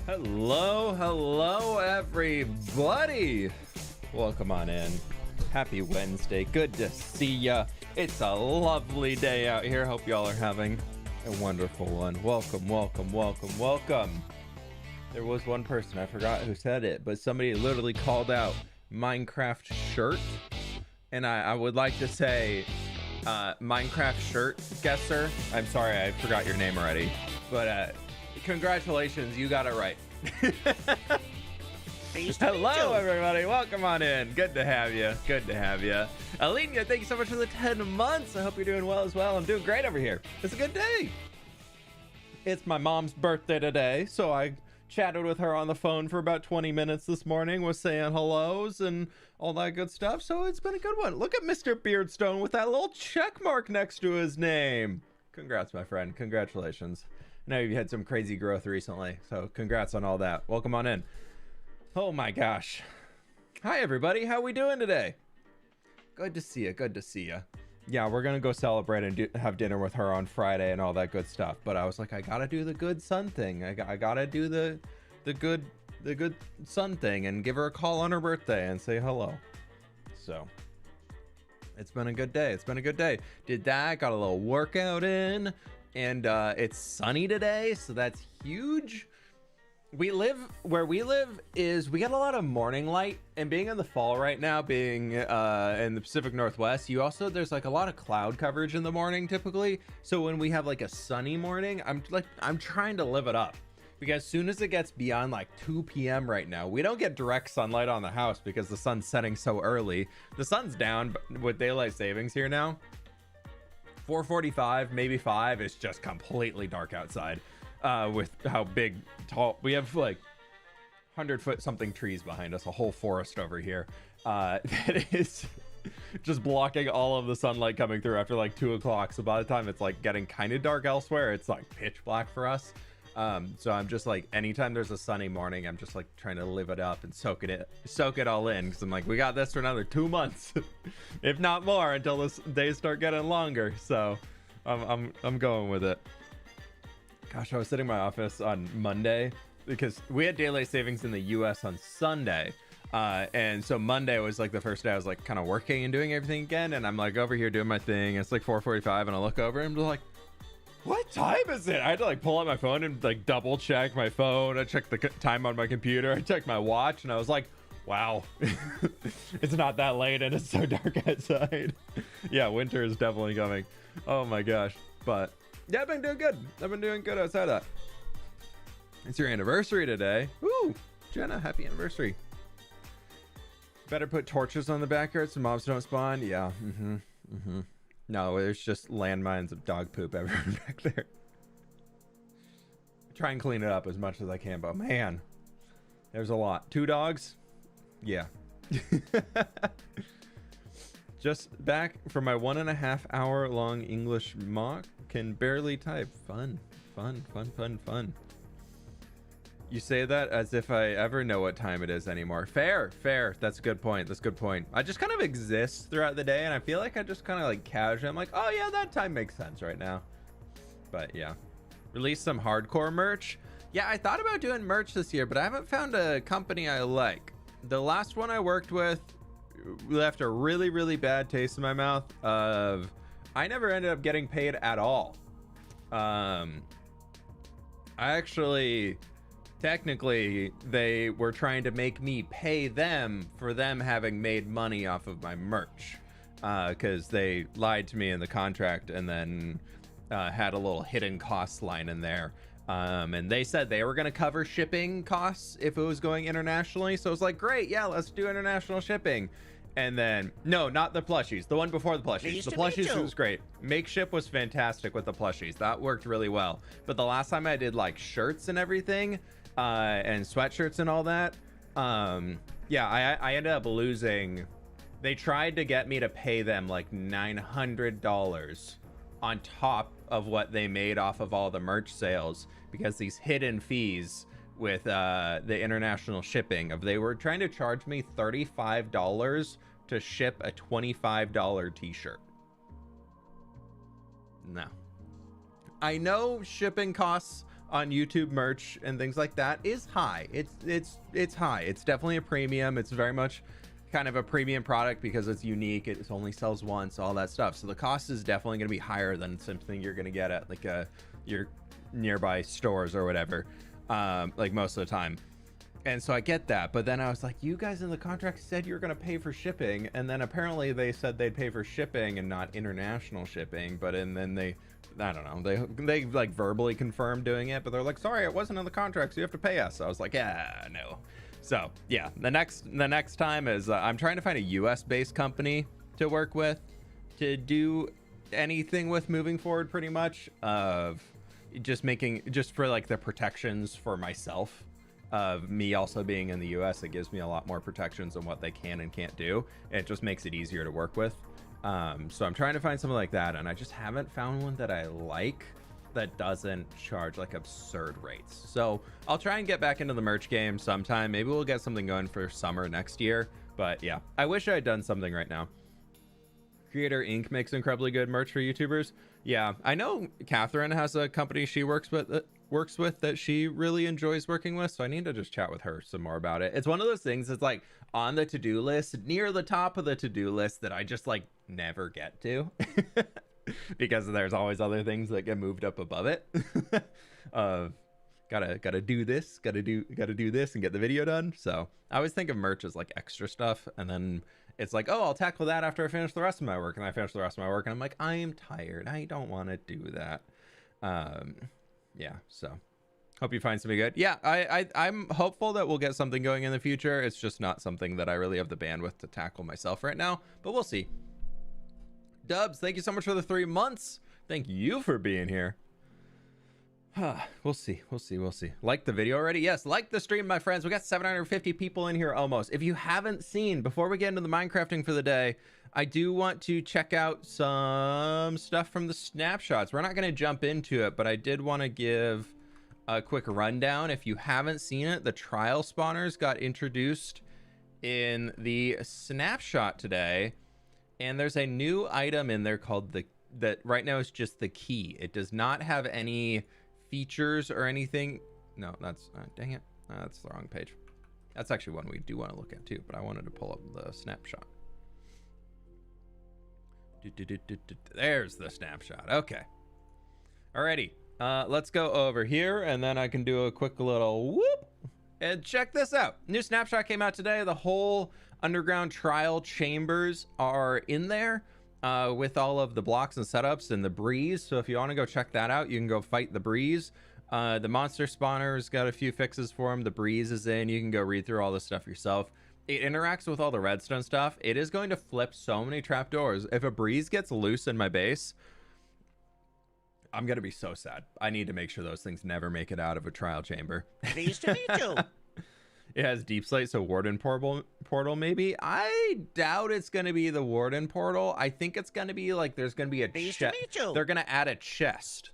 Hello everybody, welcome on in. Happy Wednesday, good to see ya. It's a lovely day out here. Hope y'all are having a wonderful one. Welcome. There was one person, I forgot who said it, but somebody literally called out Minecraft shirt, and I would like to say Minecraft shirt guesser, I'm sorry I forgot your name already, but congratulations, you got it right. Hello everybody, welcome on in. Good to have you. Alina, thank you so much for the 10 months. I hope you're doing well as well. I'm doing great over here. It's a good day. It's my mom's birthday today, so I chatted with her on the phone for about 20 minutes this morning, was saying hellos and all that good stuff, so it's been a good one. Look at Mr. Beardstone with that little check mark next to his name. Congrats, my friend. Congratulations. I know you've had some crazy growth recently, so congrats on all that. Welcome on in. Oh my gosh. Hi everybody, how we doing today? Good to see you. Yeah, we're gonna go celebrate and have dinner with her on Friday and all that good stuff, but I was like, I gotta do the good son thing. I gotta do the good son thing and give her a call on her birthday and say hello. So it's been a good day. Did that, got a little workout in, and it's sunny today, so that's huge. Where we live is we get a lot of morning light, and being in the fall right now, being in the Pacific Northwest, there's like a lot of cloud coverage in the morning typically. So when we have like a sunny morning, I'm trying to live it up, because as soon as it gets beyond like 2 p.m. right now, we don't get direct sunlight on the house because the sun's setting so early. The sun's down with daylight savings here now. 4:45, maybe 5, it's just completely dark outside. With how tall we have, like 100-foot something trees behind us, a whole forest over here that is just blocking all of the sunlight coming through after like 2 o'clock. So by the time it's like getting kind of dark elsewhere, it's like pitch black for us. So I'm just like, anytime there's a sunny morning, I'm just like trying to live it up and soak it all in, because I'm like, we got this for another 2 months if not more, until the days start getting longer. So I'm going with it. Gosh, I was sitting in my office on Monday because we had daylight savings in the US on Sunday. And so Monday was like the first day I was like kind of working and doing everything again. And I'm like over here doing my thing. It's like 4:45 and I look over and I'm like, what time is it? I had to like pull out my phone and like double check my phone. I checked the time on my computer. I checked my watch and I was like, wow, it's not that late and it's so dark outside. Yeah, winter is definitely coming. Oh my gosh. But yeah, I've been doing good outside of that. It's your anniversary today. Woo! Jenna, happy anniversary. Better put torches on the backyard so mobs don't spawn. Yeah. No, there's just landmines of dog poop everywhere back there. Try and clean it up as much as I can, but man, there's a lot. 2 dogs? Yeah. Just back from my 1.5 hour long English mock. Can barely type. Fun. You say that as if I ever know what time it is anymore. Fair. That's a good point. I just kind of exist throughout the day, and I feel like I just kind of like casually, I'm like, oh yeah, that time makes sense right now. But yeah, release some hardcore merch. Yeah, I thought about doing merch this year, but I haven't found a company I like. The last one I worked with left a really bad taste in my mouth of I never ended up getting paid at all. I actually, technically, they were trying to make me pay them for them having made money off of my merch, because they lied to me in the contract and then had a little hidden cost line in there. And they said they were going to cover shipping costs if it was going internationally. So it was like, great, yeah, let's do international shipping. And then, no, not the plushies. The one before the plushies. The plushies was great. Makeship was fantastic with the plushies. That worked really well. But the last time I did like shirts and everything, and sweatshirts and all that, yeah, I ended up losing. They tried to get me to pay them like $900 on top of what they made off of all the merch sales, because these hidden fees with the international shipping, of they were trying to charge me $35 to ship a $25 t-shirt. No, I know shipping costs on YouTube merch and things like that is high. It's high. It's definitely a premium. It's very much kind of a premium product because it's unique. It only sells once, all that stuff. So the cost is definitely going to be higher than something you're going to get at like your nearby stores or whatever, like most of the time. And so I get that, but then I was like, you guys in the contract said you're going to pay for shipping, and then apparently they said they'd pay for shipping and not international shipping. But and then they, I don't know, they like verbally confirmed doing it, but they're like, sorry, it wasn't in the contract, so you have to pay us. So I was like, yeah, no. So yeah, the next time is I'm trying to find a US based company to work with to do anything with moving forward, pretty much of just for like the protections for myself of me also being in the US. It gives me a lot more protections on what they can and can't do. It just makes it easier to work with. So I'm trying to find something like that, and I just haven't found one that I like that doesn't charge like absurd rates. So I'll try and get back into the merch game sometime. Maybe we'll get something going for summer next year. But yeah, I wish I had done something right now. Creator Inc. makes incredibly good merch for YouTubers. Yeah, I know Catherine has a company she works with that she really enjoys working with, so I need to just chat with her some more about it. It's one of those things that's like on the to-do list, near the top of the to-do list, that I just like never get to because there's always other things that get moved up above it. Gotta do this, gotta do this and get the video done. So I always think of merch as like extra stuff, and then it's like, oh, I'll tackle that after I finish the rest of my work. And I finish the rest of my work and I'm like, I am tired, I don't want to do that. Yeah, so hope you find something good. Yeah, I'm hopeful that we'll get something going in the future. It's just not something that I really have the bandwidth to tackle myself right now, but we'll see. Dubs, thank you so much for the 3 months. Thank you for being here. We'll see. Like the video already? Yes, like the stream, my friends. We got 750 people in here almost. If you haven't seen, before we get into the Minecrafting for the day, I do want to check out some stuff from the snapshots. We're not going to jump into it, but I did want to give a quick rundown. If you haven't seen it, the trial spawners got introduced in the snapshot today, and there's a new item in there called that right now is just the key. It does not have any features or anything. No, that's dang it, that's the wrong page. That's actually one we do want to look at too, but I wanted to pull up the snapshot. There's the snapshot. Okay, alrighty, let's go over here, and then I can do a quick little whoop and check this out. New snapshot came out today. The whole underground trial chambers are in there, with all of the blocks and setups and the breeze. So if you want to go check that out, you can go fight the breeze. The monster spawner's got a few fixes for him. The breeze is in. You can go read through all this stuff yourself. It interacts with all the redstone stuff. It is going to flip so many trapdoors. If a breeze gets loose in my base, I'm gonna be so sad. I need to make sure those things never make it out of a trial chamber. Pleased to meet you. It has deep slate, so warden portal maybe. I doubt it's going to be the warden portal. I think it's going to be like there's going to be a chest. They're going to add a chest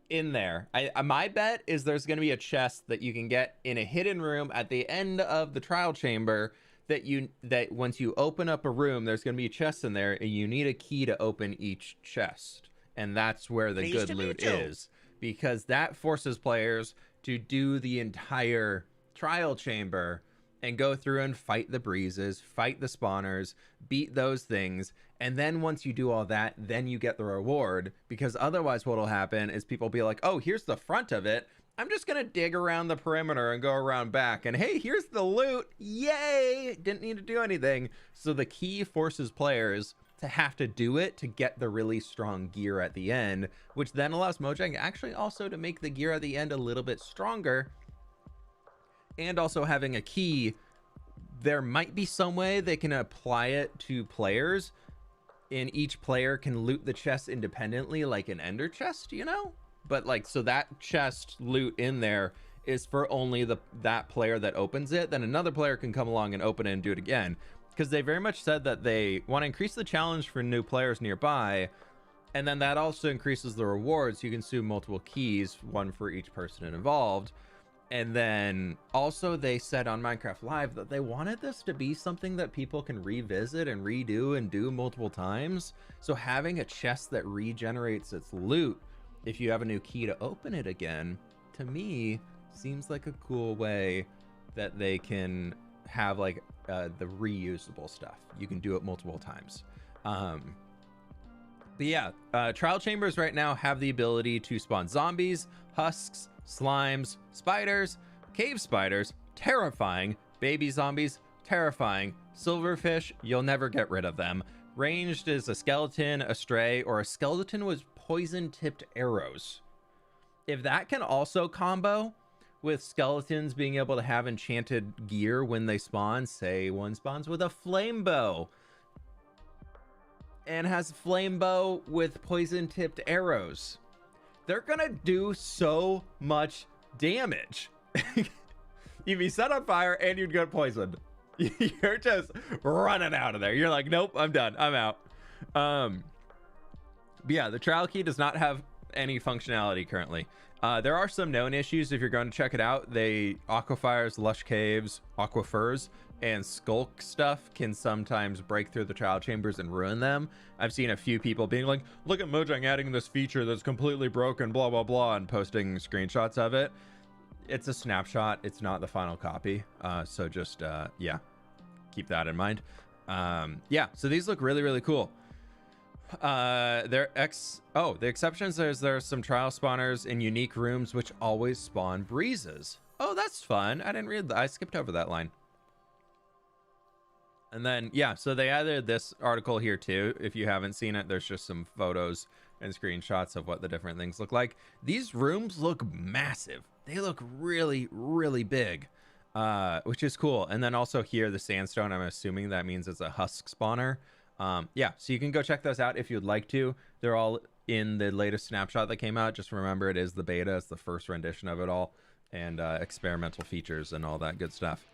in there. My bet is there's going to be a chest that you can get in a hidden room at the end of the trial chamber that once you open up a room, there's going to be a chest in there, and you need a key to open each chest. And that's where the good loot is, because that forces players to do the entire trial chamber and go through and fight the breezes, fight the spawners, beat those things, and then once you do all that, then you get the reward. Because otherwise what'll happen is people be like, oh, here's the front of it, I'm just gonna dig around the perimeter and go around back, and hey, here's the loot, yay, didn't need to do anything. So the key forces players to have to do it to get the really strong gear at the end, which then allows Mojang actually also to make the gear at the end a little bit stronger. And also having a key, there might be some way they can apply it to players, and each player can loot the chest independently, like an ender chest, you know? But like, so that chest loot in there is for only that player that opens it. Then another player can come along and open it and do it again, because they very much said that they want to increase the challenge for new players nearby, and then that also increases the rewards. You can consume multiple keys, one for each person involved. And then also they said on Minecraft Live that they wanted this to be something that people can revisit and redo and do multiple times. So having a chest that regenerates its loot, if you have a new key to open it again, to me seems like a cool way that they can have like the reusable stuff. You can do it multiple times. But yeah, trial chambers right now have the ability to spawn zombies, husks, slimes, spiders, cave spiders, terrifying, baby zombies, terrifying, silverfish, you'll never get rid of them. Ranged is a skeleton, a stray, or a skeleton with poison-tipped arrows. If that can also combo with skeletons being able to have enchanted gear when they spawn, say one spawns with a flame bow and has a flame bow with poison-tipped arrows, they're gonna do so much damage. You'd be set on fire and you'd get poisoned. You're just running out of there. You're like, nope, I'm done, I'm out. But yeah, the trial key does not have any functionality currently. There are some known issues if you're going to check it out. Aquifers, lush caves, aquifers, and skulk stuff can sometimes break through the trial chambers and ruin them. I've seen a few people being like, look at Mojang adding this feature that's completely broken, blah, blah, blah, and posting screenshots of it. It's a snapshot. It's not the final copy. So just, yeah, keep that in mind. Yeah, so these look really, really cool. The exceptions is there are some trial spawners in unique rooms which always spawn breezes. Oh, that's fun. I didn't read that. I skipped over that line. And then, yeah, so they added this article here too. If you haven't seen it, there's just some photos and screenshots of what the different things look like. These rooms look massive. They look really, really big, which is cool. And then also here, the sandstone, I'm assuming that means it's a husk spawner. Yeah, so you can go check those out if you'd like to. They're all in the latest snapshot that came out. Just remember, it is the beta. It's the first rendition of it all, and experimental features and all that good stuff.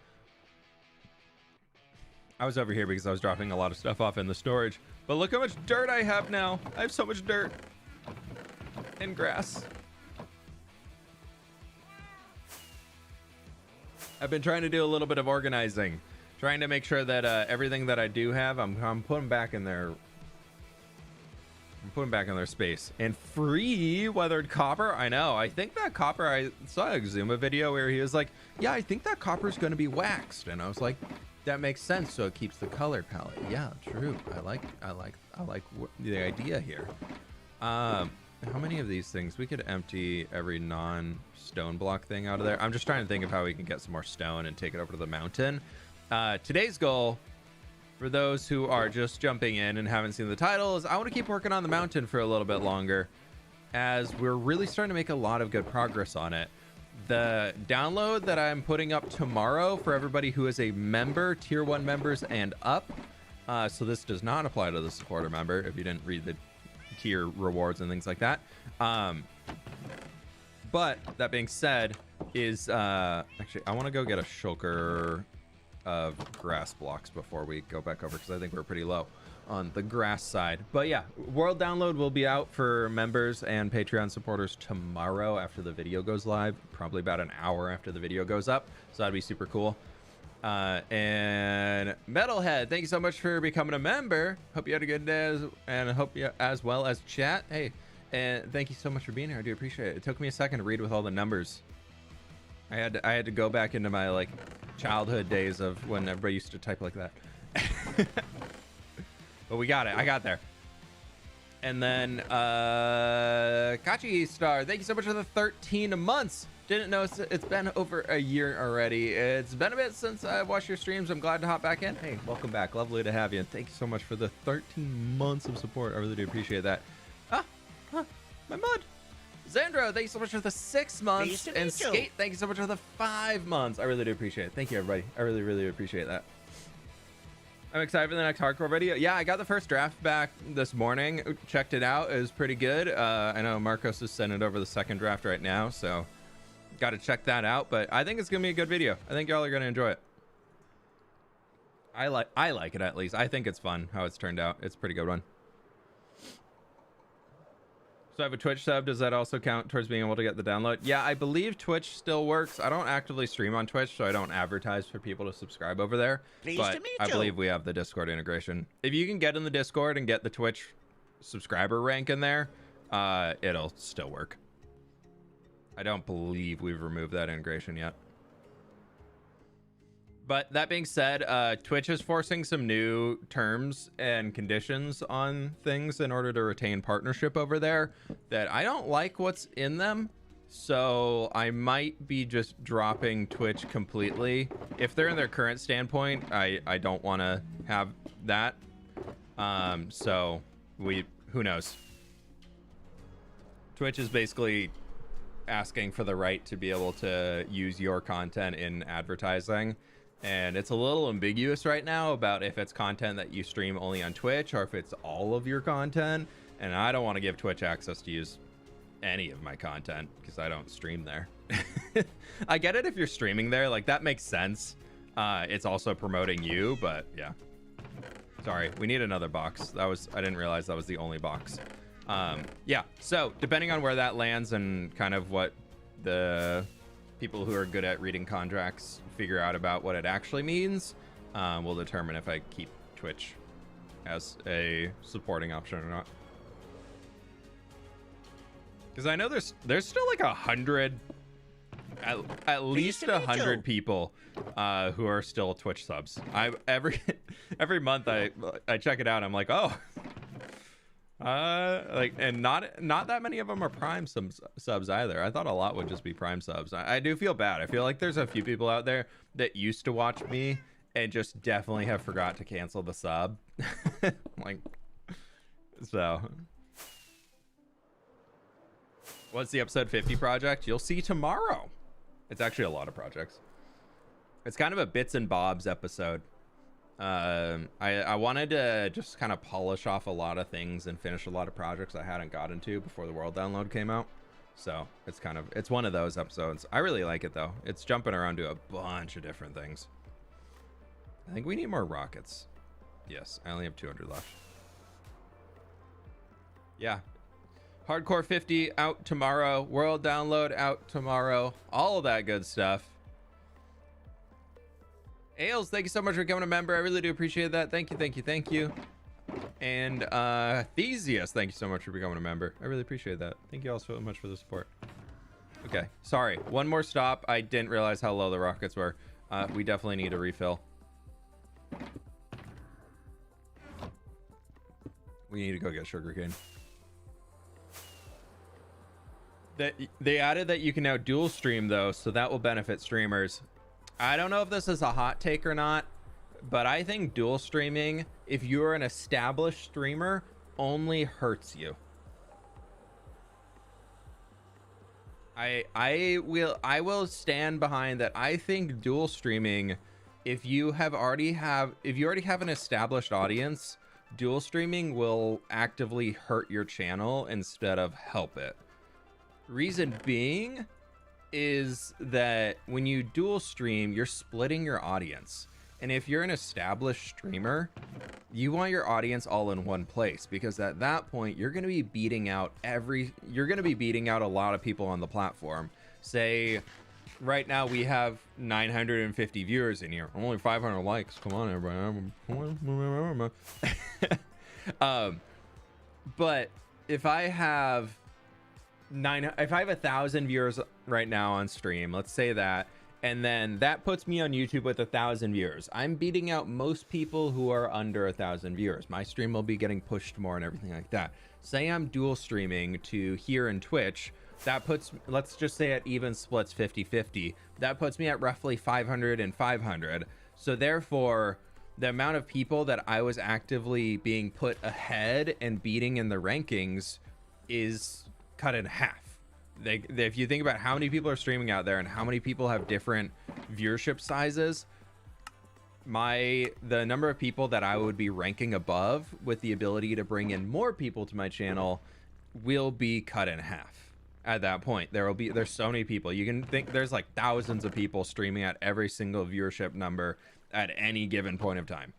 I was over here because I was dropping a lot of stuff off in the storage, but look how much dirt I have now. I have so much dirt and grass. I've been trying to do a little bit of organizing, trying to make sure that everything that I do have, I'm putting back in their space. And free weathered copper. I know. I think that copper, I saw a Xuma video where he was like, yeah, I think that copper is going to be waxed. And I was like, that makes sense. So it keeps the color palette. Yeah, true. I like the idea here. How many of these things? We could empty every non-stone block thing out of there. I'm just trying to think of how we can get some more stone and take it over to the mountain. Today's goal, for those who are just jumping in and haven't seen the title, is I want to keep working on the mountain for a little bit longer, as we're really starting to make a lot of good progress on it. The download that I'm putting up tomorrow for everybody who is a member, tier 1 members and up, so this does not apply to the supporter member if you didn't read the tier rewards and things like that. But that being said, is actually I want to go get a shulker of grass blocks before we go back over, because I think we're pretty low on the grass side. But yeah, world download will be out for members and Patreon supporters tomorrow after the video goes live, probably about an hour after the video goes up, so that'd be super cool. And Metalhead, thank you so much for becoming a member. Hope you had a good day, and hope you as well as chat. Hey, and thank you so much for being here. I do appreciate it. It took me a second to read with all the numbers. I had to go back into my like childhood days of when everybody used to type like that. But we got it. I got there. And then Kachi Star, thank you so much for the 13 months. Didn't know it's been over a year already. It's been a bit since I watched your streams. I'm glad to hop back in. Hey, welcome back. Lovely to have you. And thank you so much for the 13 months of support. I really do appreciate that. My mud. Zandro, thank you so much for the 6 months. And Skate, thank you so much for the 5 months. I really do appreciate it. Thank you, everybody. I really, really appreciate that. I'm excited for the next hardcore video. Yeah, I got the first draft back this morning. Checked it out. It was pretty good. I know Marcos is sending over the second draft right now, so got to check that out. But I think it's gonna be a good video. I think y'all are gonna enjoy it. I like it, at least. I think it's fun how it's turned out. It's a pretty good one. So I have a Twitch sub. Does that also count towards being able to get the download? Yeah, I believe Twitch still works. I don't actively stream on Twitch, so I don't advertise for people to subscribe over there. But I believe we have the Discord integration. If you can get in the Discord and get the Twitch subscriber rank in there, it'll still work. I don't believe we've removed that integration yet. But that being said, Twitch is forcing some new terms and conditions on things in order to retain partnership over there that I don't like what's in them. So I might be just dropping Twitch completely. If they're in their current standpoint, I don't want to have that. So who knows? Twitch is basically asking for the right to be able to use your content in advertising. And it's a little ambiguous right now about if it's content that you stream only on Twitch or if it's all of your content. And I don't want to give Twitch access to use any of my content because I don't stream there. I get it if you're streaming there, like that makes sense. It's also promoting you, but yeah. Sorry, we need another box. I didn't realize that was the only box. Yeah, so depending on where that lands and kind of what the people who are good at reading contracts figure out about what it actually means, will determine if I keep Twitch as a supporting option or not. Because I know there's still like 100, at least 100 people who are still Twitch subs. Every month I check it out. I'm like, oh, like, and not that many of them are Prime subs either. I thought a lot would just be Prime subs. I do feel bad. I feel like there's a few people out there that used to watch me and just definitely have forgot to cancel the sub. Like, so what's the episode 50 project? You'll see tomorrow. It's actually a lot of projects. It's kind of a bits and bobs episode. I wanted to just kind of polish off a lot of things and finish a lot of projects I hadn't gotten to before the world download came out. So it's one of those episodes. I really like it though. It's jumping around to a bunch of different things. I think we need more rockets. Yes, I only have 200 left. Yeah. Hardcore 50 out tomorrow. World download out tomorrow. All of that good stuff. Ailes, thank you so much for becoming a member. I really do appreciate that. Thank you, thank you, thank you. And Theseus, thank you so much for becoming a member. I really appreciate that. Thank you all so much for the support. Okay, sorry. One more stop. I didn't realize how low the rockets were. We definitely need a refill. We need to go get sugarcane. They added that you can now dual stream though, so that will benefit streamers. I don't know if this is a hot take or not, but I think dual streaming, if you're an established streamer, only hurts you. I will stand behind that. I think dual streaming, if you already have an established audience, dual streaming will actively hurt your channel instead of help it. Reason being is that when you dual stream, you're splitting your audience. And if you're an established streamer, you want your audience all in one place, because at that point you're going to be beating out a lot of people on the platform. Say right now we have 950 viewers in here, only 500 likes. Come on, everybody. But if I have 1,000 viewers right now on stream, let's say that, and then that puts me on YouTube with 1,000 viewers. I'm beating out most people who are under 1,000 viewers. My stream will be getting pushed more and everything like that. Say I'm dual streaming to here in Twitch, that puts, let's just say at even splits 50-50, that puts me at roughly 500 and 500. So therefore, the amount of people that I was actively being put ahead and beating in the rankings is cut in half. If you think about how many people are streaming out there and how many people have different viewership sizes, the number of people that I would be ranking above with the ability to bring in more people to my channel will be cut in half. At that point, there's so many people. You can think there's like thousands of people streaming at every single viewership number at any given point of time.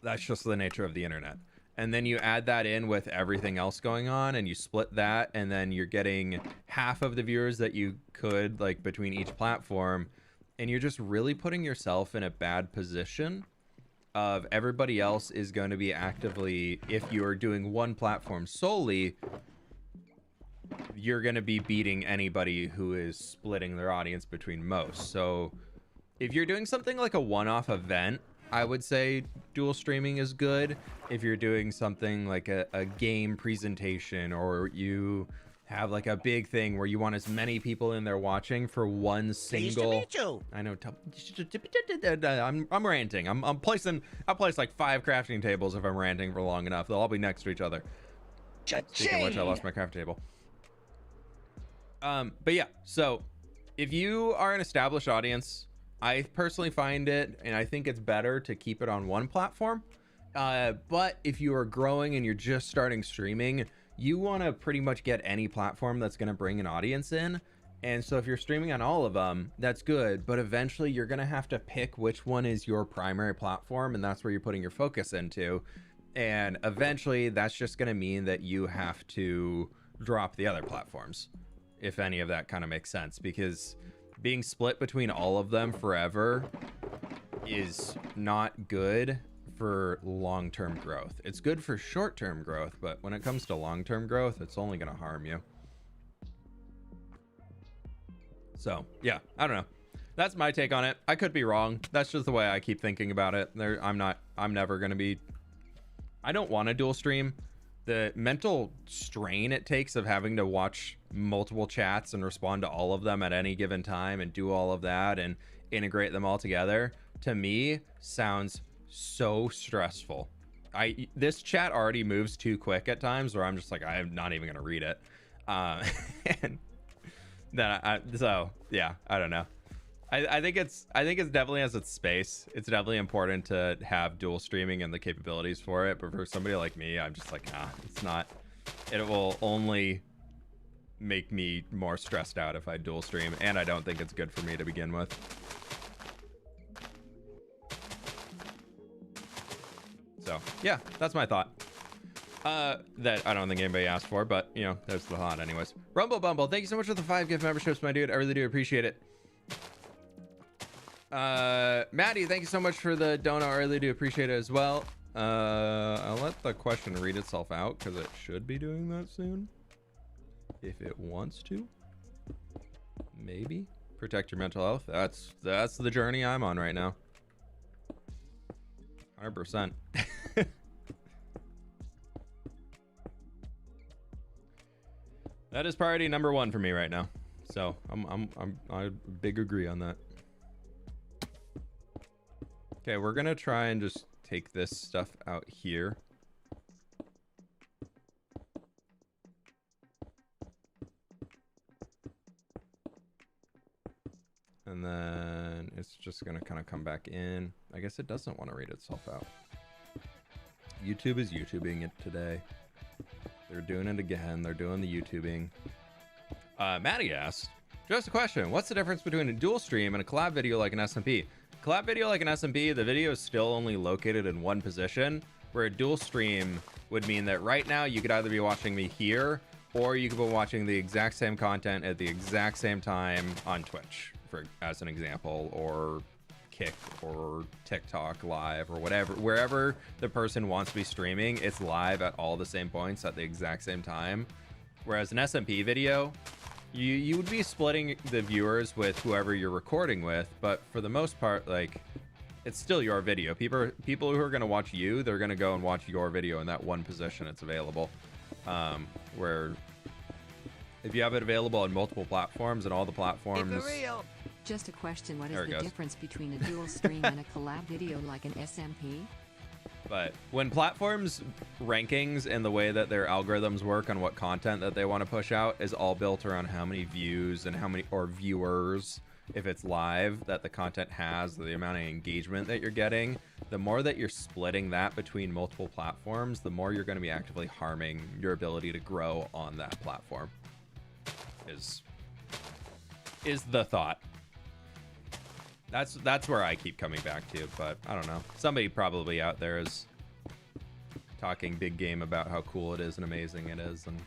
That's just the nature of the internet. And then you add that in with everything else going on and you split that, and then you're getting half of the viewers that you could, like, between each platform, and you're just really putting yourself in a bad position of everybody else is going to be actively, if you're doing one platform solely, you're going to be beating anybody who is splitting their audience between most. So if you're doing something like a one-off event, I would say dual streaming is good. If you're doing something like a game presentation, or you have like a big thing where you want as many people in there watching for one single... Pleased to meet you. I know. I'm ranting. I'll place like 5 crafting tables if I'm ranting for long enough. They'll all be next to each other. Speaking of which, I lost my crafting table. But yeah, so if you are an established audience, I personally find it, and I think it's better to keep it on one platform. But if you are growing and you're just starting streaming, you want to pretty much get any platform that's going to bring an audience in. And so if you're streaming on all of them, that's good. But eventually you're going to have to pick which one is your primary platform, and that's where you're putting your focus into. And eventually that's just going to mean that you have to drop the other platforms, if any of that kind of makes sense, because being split between all of them forever is not good for long-term growth. It's good for short-term growth, but when it comes to long-term growth, it's only going to harm you. So yeah, I don't know. That's my take on it. I could be wrong. That's just the way I keep thinking about it. I'm never going to be... I don't want to dual stream. The mental strain it takes of having to watch multiple chats and respond to all of them at any given time and do all of that and integrate them all together, to me sounds so stressful. This chat already moves too quick at times where I'm just like, I'm not even gonna read it. And then so yeah, I don't know. I think it's definitely has its space. It's definitely important to have dual streaming and the capabilities for it, but for somebody like me, I'm just like, nah, it's not. It will only make me more stressed out if I dual stream, and I don't think it's good for me to begin with. So yeah, that's my thought. That I don't think anybody asked for, but you know, there's the thought anyways. Rumble Bumble, thank you so much for the 5 gift memberships, my dude. I really do appreciate it. Maddie, thank you so much for the donut. I really do appreciate it as well. I'll let the question read itself out because it should be doing that soon. If it wants to. Maybe. Protect your mental health. That's the journey I'm on right now. 100%. That is priority number 1 for me right now. So I big agree on that. Okay, we're gonna try and just take this stuff out here. And then it's just gonna kind of come back in. I guess it doesn't want to read itself out. YouTube is YouTubing it today. They're doing it again. They're doing the YouTubing. Maddie asked, just a question. What's the difference between a dual stream and a collab video like an SMP? Collab video like an SMP, the video is still only located in one position, where a dual stream would mean that right now you could either be watching me here, or you could be watching the exact same content at the exact same time on Twitch, as an example, or Kick or TikTok live or whatever. Wherever the person wants to be streaming, it's live at all the same points at the exact same time. Whereas an SMP video, you would be splitting the viewers with whoever you're recording with, but for the most part, like, it's still your video. People who are going to watch you, they're going to go and watch your video in that one position it's available. Where if you have it available on multiple platforms and all the platforms... Just a question, what is the difference between a dual stream and a collab video like an SMP? But when platforms rankings and the way that their algorithms work on what content that they want to push out is all built around how many views and how many, or viewers, if it's live, that the content has, the amount of engagement that you're getting, the more that you're splitting that between multiple platforms, the more you're going to be actively harming your ability to grow on that platform. Is the thought. That's where I keep coming back to, but I don't know. Somebody probably out there is talking big game about how cool it is and amazing it is, and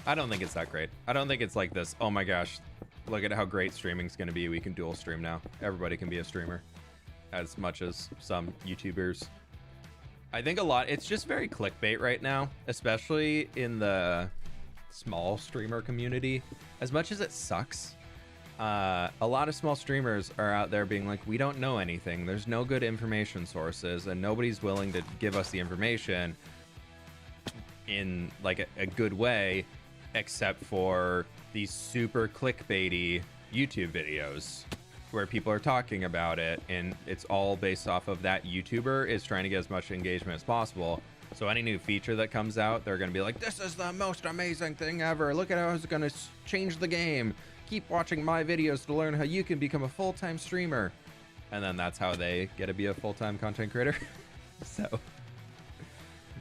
I don't think it's that great. I don't think it's like this, oh my gosh, look at how great streaming's going to be. We can dual stream now. Everybody can be a streamer, as much as some YouTubers. I think a lot, it's just very clickbait right now, especially in the small streamer community, as much as it sucks, a lot of small streamers are out there being like, we don't know anything. There's no good information sources, and nobody's willing to give us the information in like a good way, except for these super clickbaity YouTube videos where people are talking about it, and it's all based off of that YouTuber is trying to get as much engagement as possible. So any new feature that comes out, they're going to be like, this is the most amazing thing ever. Look at how it's going to change the game. Keep watching my videos to learn how you can become a full-time streamer. And then that's how they get to be a full-time content creator. So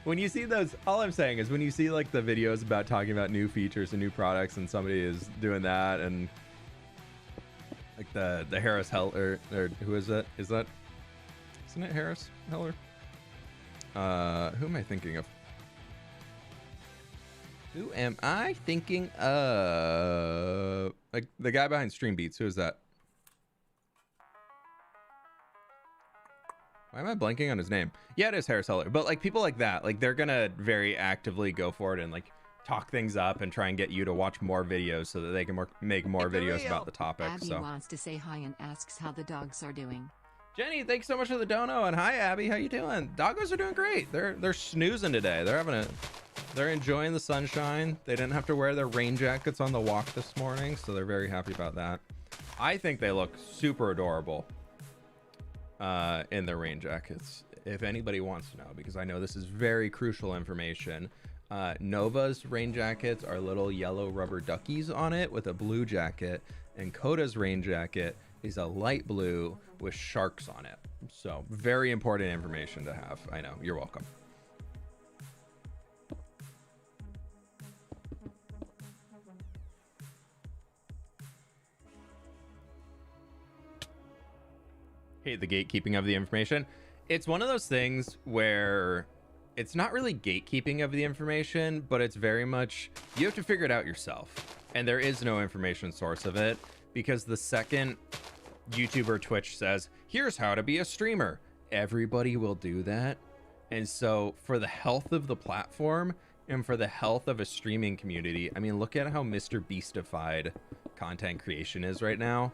when you see those, all I'm saying is when you see like the videos about talking about new features and new products, and somebody is doing that, and like the Harris Heller, or who is that? Isn't it Harris Heller? Who am I thinking of? Who am I thinking of? Like the guy behind Stream Beats. Who is that? Why am I blanking on his name? Yeah, it is Harris Heller. But like people like that, like they're gonna very actively go for it and like talk things up and try and get you to watch more videos so that they can make more videos about the topic. Abby wants to say hi and asks how the dogs are doing. Jenny, thanks so much for the dono, and hi Abby, how you doing? Doggos are doing great. They're snoozing today. They're enjoying the sunshine. They didn't have to wear their rain jackets on the walk this morning, so they're very happy about that. I think they look super adorable in their rain jackets. If anybody wants to know, because I know this is very crucial information. Nova's rain jackets are little yellow rubber duckies on it with a blue jacket, and Coda's rain jacket is a light blue with sharks on it. So very important information to have. I know, you're welcome. Hate the gatekeeping of the information. It's one of those things where it's not really gatekeeping of the information, but it's very much, you have to figure it out yourself. And there is no information source of it, because the second YouTube or Twitch says, here's how to be a streamer, everybody will do that. And so for the health of the platform and for the health of a streaming community, I mean, look at how Mr. Beastified content creation is right now.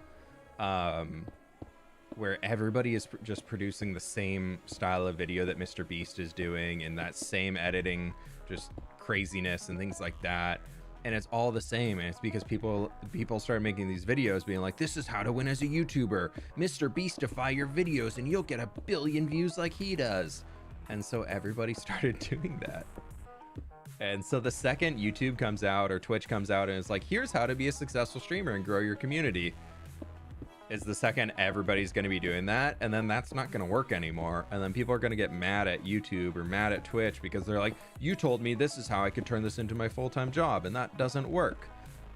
Where everybody is just producing the same style of video that Mr. Beast is doing, and that same editing, just craziness and things like that. And it's all the same, and it's because people started making these videos being like, this is how to win as a YouTuber. Mr. Beastify your videos and you'll get 1 billion views like he does. And so everybody started doing that. And so the second YouTube comes out or Twitch comes out and it's like, here's how to be a successful streamer and grow your community, is the second everybody's going to be doing that, and then that's not going to work anymore, and then people are going to get mad at YouTube or mad at Twitch because they're like, you told me this is how I could turn this into my full-time job, and that doesn't work.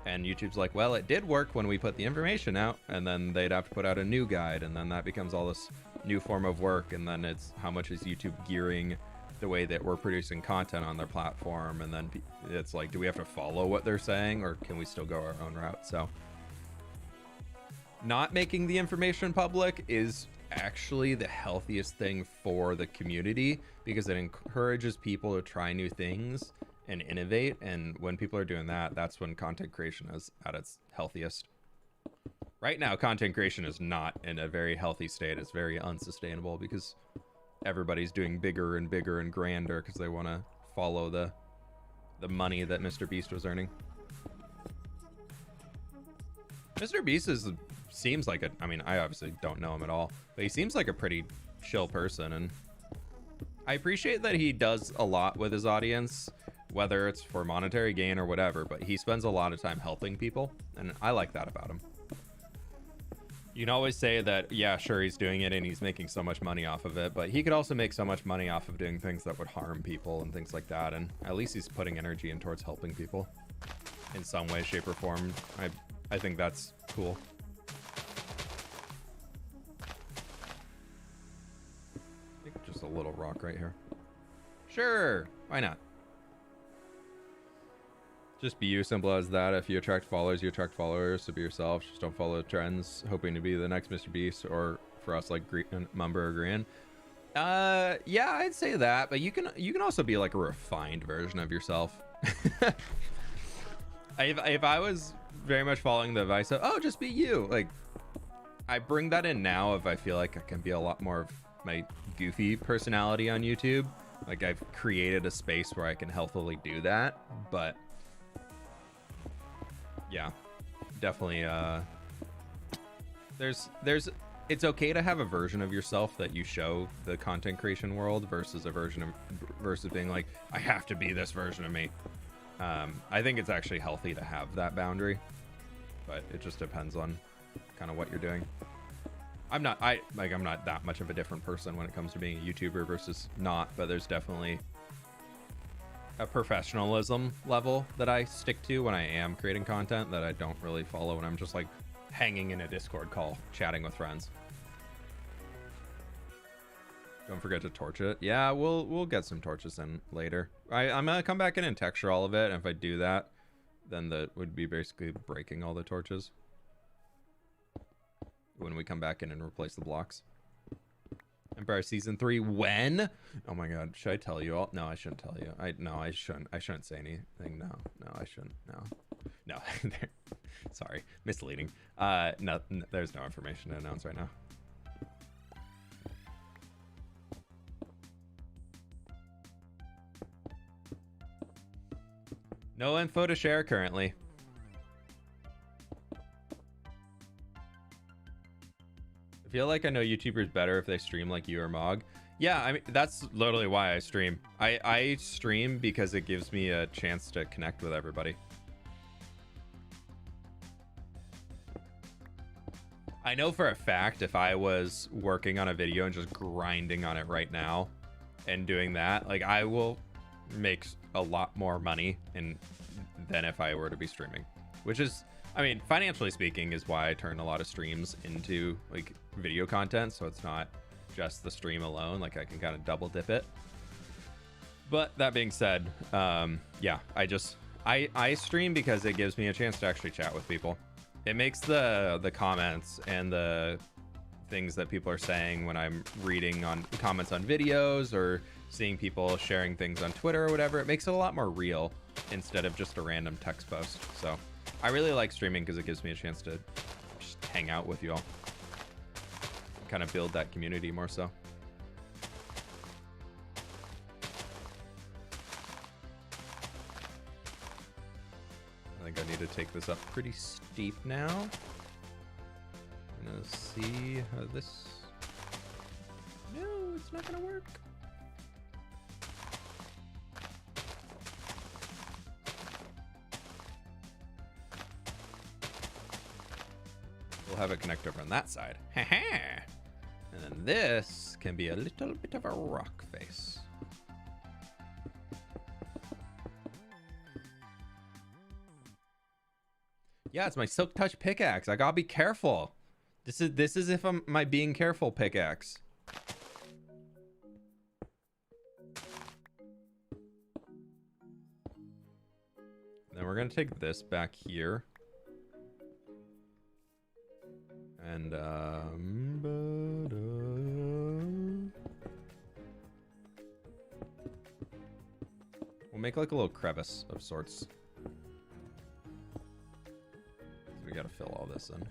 And YouTube's like, well, it did work when we put the information out, and then they'd have to put out a new guide, and then that becomes all this new form of work, and then it's how much is YouTube gearing the way that we're producing content on their platform, and then it's like, do we have to follow what they're saying, or can we still go our own route? So not making the information public is actually the healthiest thing for the community, because it encourages people to try new things and innovate. And when people are doing that, that's when content creation is at its healthiest. Right now, content creation is not in a very healthy state. It's very unsustainable because everybody's doing bigger and bigger and grander because they want to follow the money that Mr. Beast was earning. Mr. Beast seems like I mean, I obviously don't know him at all, but he seems like a pretty chill person, and I appreciate that he does a lot with his audience, whether it's for monetary gain or whatever, but he spends a lot of time helping people, and I like that about him. You can always say that, yeah, sure, he's doing it and he's making so much money off of it, but he could also make so much money off of doing things that would harm people and things like that, and at least he's putting energy in towards helping people in some way, shape, or form. I think that's cool. Just a little rock right here. Sure, why not? Just be you, simple as that. If you attract followers, you attract followers. So be yourself. Just don't follow the trends, hoping to be the next Mr. Beast, or for us, like Mumber or Grian. Yeah, I'd say that. But you can also be like a refined version of yourself. If I was very much following the advice of, oh, just be you, like, I bring that in now if I feel like I can be a lot more of my goofy personality on YouTube. Like, I've created a space where I can healthily do that. But yeah, definitely it's okay to have a version of yourself that you show the content creation world versus versus being like, I have to be this version of me. I think it's actually healthy to have that boundary, but it just depends on kind of what you're doing. I'm not that much of a different person when it comes to being a YouTuber versus not, but there's definitely a professionalism level that I stick to when I am creating content that I don't really follow when I'm just like hanging in a Discord call chatting with friends. Don't forget to torch it. Yeah, we'll get some torches in later. I'm gonna come back in and texture all of it, and if I do that, then that would be basically breaking all the torches when we come back in and replace the blocks. Empire Season 3, when? Oh my god, should I tell you all? No, I shouldn't tell you. I shouldn't say anything. No, I shouldn't. No. Sorry, misleading. No, there's no information to announce right now. No info to share currently. I feel like I know YouTubers better if they stream like you or Mog. Yeah, I mean, that's literally why I stream. I stream because it gives me a chance to connect with everybody. I know for a fact if I was working on a video and just grinding on it right now and doing that, like, I will make a lot more money than if I were to be streaming, which is, I mean, financially speaking, is why I turn a lot of streams into like video content, so it's not just the stream alone, like I can kind of double dip it. But that being said, yeah, I stream because it gives me a chance to actually chat with people. It makes the comments and the things that people are saying when I'm reading on comments on videos or seeing people sharing things on Twitter or whatever, it makes it a lot more real instead of just a random text post. So I really like streaming because it gives me a chance to just hang out with you all, kind of build that community more so. I think I need to take this up pretty steep now. I'm gonna see how this... No, it's not gonna work. We'll have it connect over on that side. And then this can be a little bit of a rock face. Yeah, it's my Silk Touch pickaxe. I gotta be careful. This is if I'm my being careful pickaxe. Then we're gonna take this back here. And we'll make like a little crevice of sorts. We gotta fill all this in.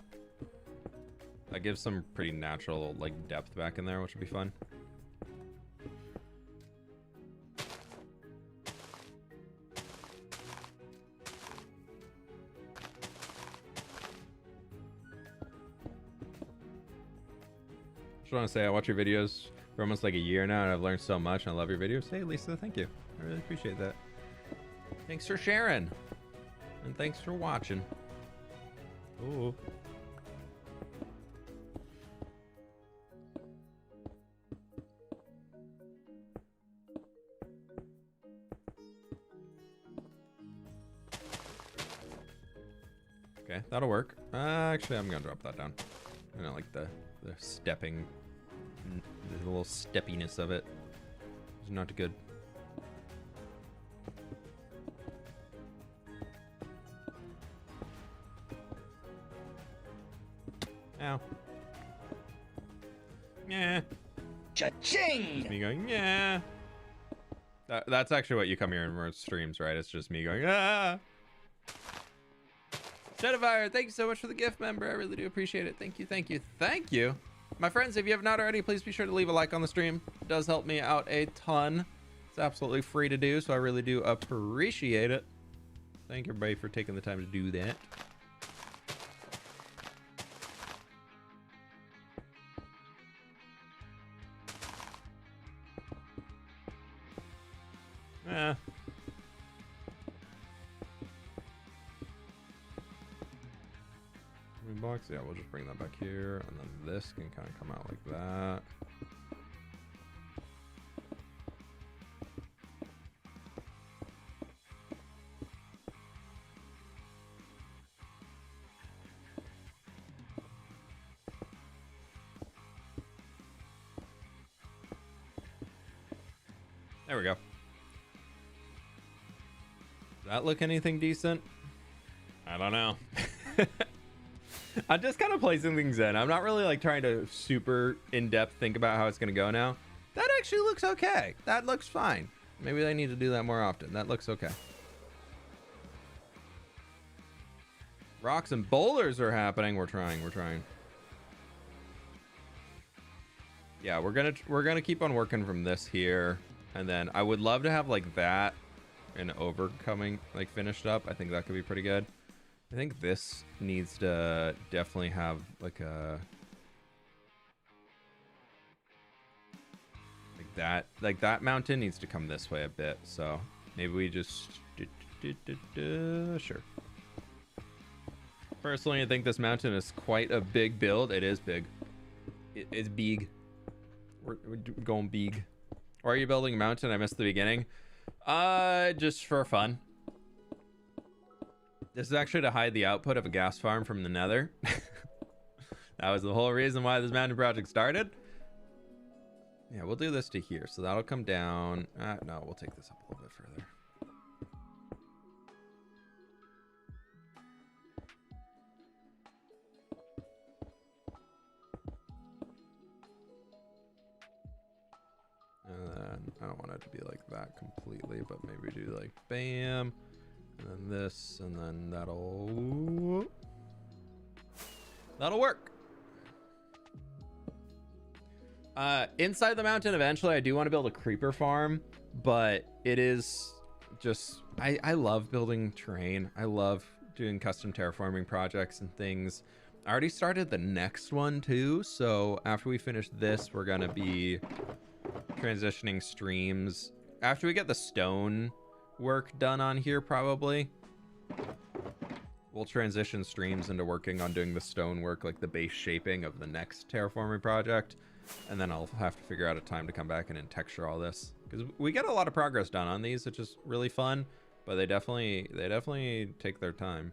That gives some pretty natural like depth back in there, which would be fun. Just want to say I watch your videos for almost like a year now, and I've learned so much, and I love your videos. Hey, Lisa, thank you. I really appreciate that. Thanks for sharing, and thanks for watching. Ooh. Okay, that'll work. Actually, I'm gonna drop that down. I don't like the stepping, the little steppiness of it. It's not good. Ow. Yeah. Cha-ching! Just me going, yeah. That's actually what you come here in most streams, right? It's just me going, ah. Shadowfire, thank you so much for the gift, member. I really do appreciate it. Thank you, thank you, thank you. My friends, if you have not already, please be sure to leave a like on the stream. It does help me out a ton. It's absolutely free to do, so I really do appreciate it. Thank everybody for taking the time to do that. Box, yeah, we'll just bring that back here, and then this can kind of come out like that. There we go. Does that look anything decent? I don't know. I'm just kind of placing things in. I'm not really like trying to super in-depth think about how it's going to go now. That actually looks okay. That looks fine. Maybe I need to do that more often. That looks okay. Rocks and boulders are happening. We're trying. Yeah, we're gonna keep on working from this here, and then I would love to have like that and overcoming like finished up. I think that could be pretty good. I think this needs to definitely have like a like that mountain needs to come this way a bit, so maybe we just sure. Personally, I think this mountain is quite a big build. It is big. It's big. We're going big. Why are you building a mountain? I missed the beginning. Just for fun. This is actually to hide the output of a gas farm from the nether. That was the whole reason why this mountain project started. Yeah, we'll do this to here. So that'll come down. No, we'll take this up a little bit further. And then I don't want it to be like that completely, but maybe do like bam. And then this, and then that'll work. Inside the mountain, eventually, I do want to build a creeper farm, but it is just, I love building terrain. I love doing custom terraforming projects and things. I already started the next one too, so after we finish this, we're gonna be transitioning streams. After we get the stone work done on here, probably we'll transition streams into working on doing the stone work, like the base shaping of the next terraforming project, and then I'll have to figure out a time to come back and texture all this, because we get a lot of progress done on these, which is really fun, but they definitely take their time.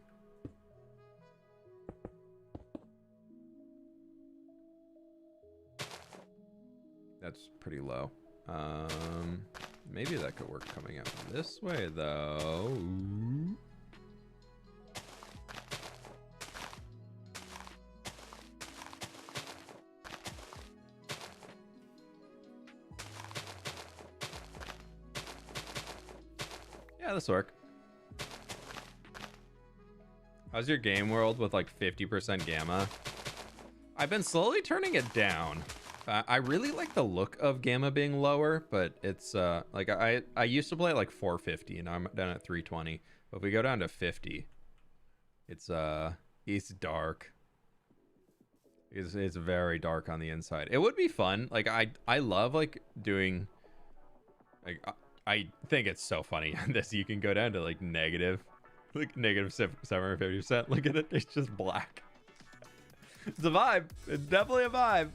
That's pretty low. Maybe that could work coming out this way, though. Ooh. Yeah, this work. How's your game world with like 50% gamma? I've been slowly turning it down. I really like the look of gamma being lower, but it's like I used to play at like 450 and now I'm down at 320. But if we go down to 50, it's dark. It's very dark on the inside. It would be fun. Like I love like doing like I think it's so funny on this. You can go down to like negative 750%. Look at it. It's just black. It's a vibe. It's definitely a vibe.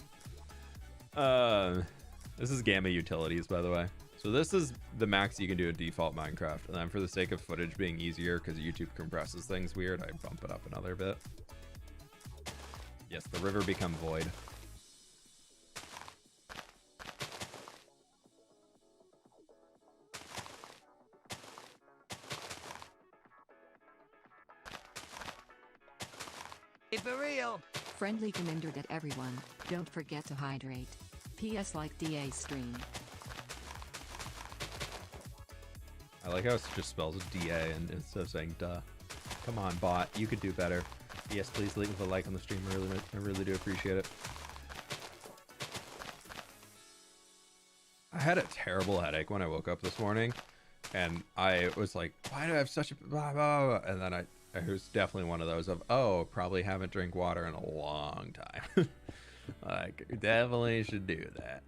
This is gamma utilities, by the way. So this is the max you can do at default Minecraft, and then for the sake of footage being easier, because YouTube compresses things weird, I bump it up another bit. Yes, the river become void. For real. Friendly reminder that everyone, don't forget to hydrate. PS like DA stream. I like how it just spells DA and instead of saying duh. Come on, bot. You could do better. Yes, please leave a like on the stream. I really do appreciate it. I had a terrible headache when I woke up this morning, and I was like, why do I have such a blah, blah, blah? And then it was definitely one of those of, oh, probably haven't drank water in a long time. Like, definitely should do that.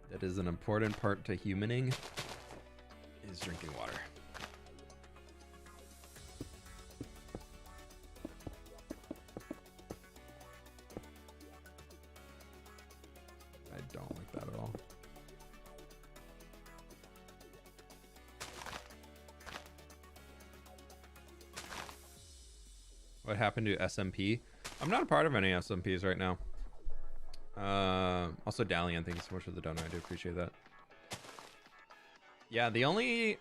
That is an important part to humaning, is drinking water. I don't like that at all. What happened to SMP? I'm not a part of any SMPs right now. Also, Dalian, thank you so much for the donor. I do appreciate that. Yeah, the only... I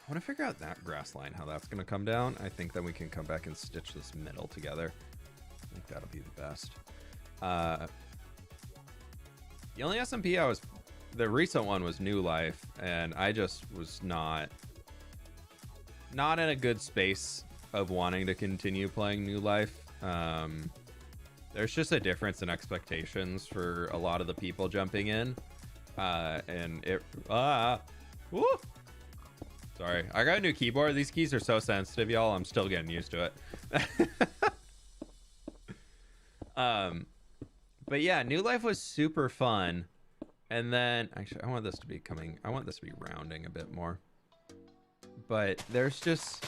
want to figure out that grass line, how that's going to come down. I think then we can come back and stitch this middle together. I think that'll be the best. The only SMP I was... The recent one was New Life, and I just was not in a good space of wanting to continue playing New Life. There's just a difference in expectations for a lot of the people jumping in. And it... Woo! Sorry, I got a new keyboard. These keys are so sensitive, y'all. I'm still getting used to it. But yeah, New Life was super fun. And then... Actually, I want this to be rounding a bit more. But there's just...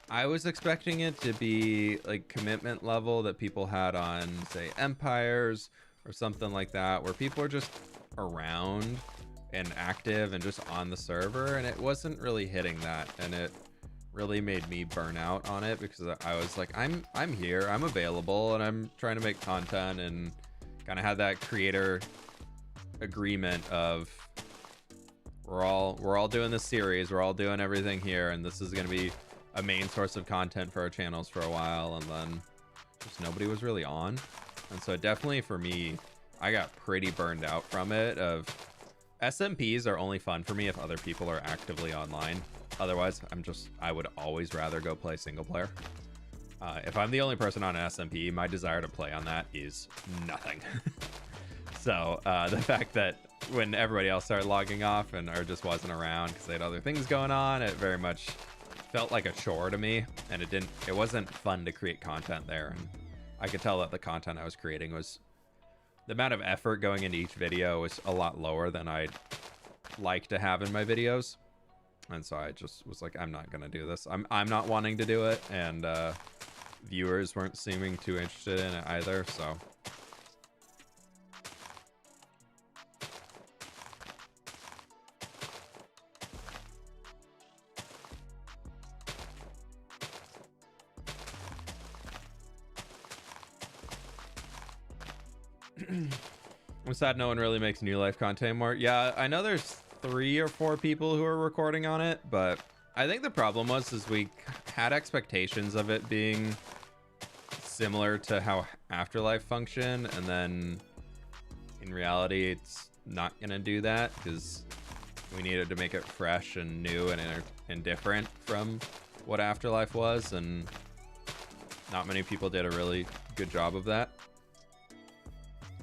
I was expecting it to be like commitment level that people had on, say, Empires or something like that, where people are just around and active and just on the server, and it wasn't really hitting that, and it really made me burn out on it because I was like, I'm here, I'm available, and I'm trying to make content, and kind of had that creator agreement of we're all doing this series, we're all doing everything here, and this is going to be a main source of content for our channels for a while, and then just nobody was really on. And so definitely for me, I got pretty burned out from it. Of SMPs are only fun for me if other people are actively online. Otherwise, I would always rather go play single player. If I'm the only person on an SMP, my desire to play on that is nothing. So the fact that when everybody else started logging off and or just wasn't around because they had other things going on, it very much felt like a chore to me, and it wasn't fun to create content there. And I could tell that the content I was creating was, the amount of effort going into each video was a lot lower than I'd like to have in my videos. And so I just was like, I'm not gonna do this. I'm not wanting to do it, and viewers weren't seeming too interested in it either, so I'm sad no one really makes New Life content anymore. Yeah, I know there's 3 or 4 people who are recording on it, but I think the problem is we had expectations of it being similar to how Afterlife functioned, and then in reality it's not gonna do that because we needed to make it fresh and new and different from what Afterlife was, and not many people did a really good job of that.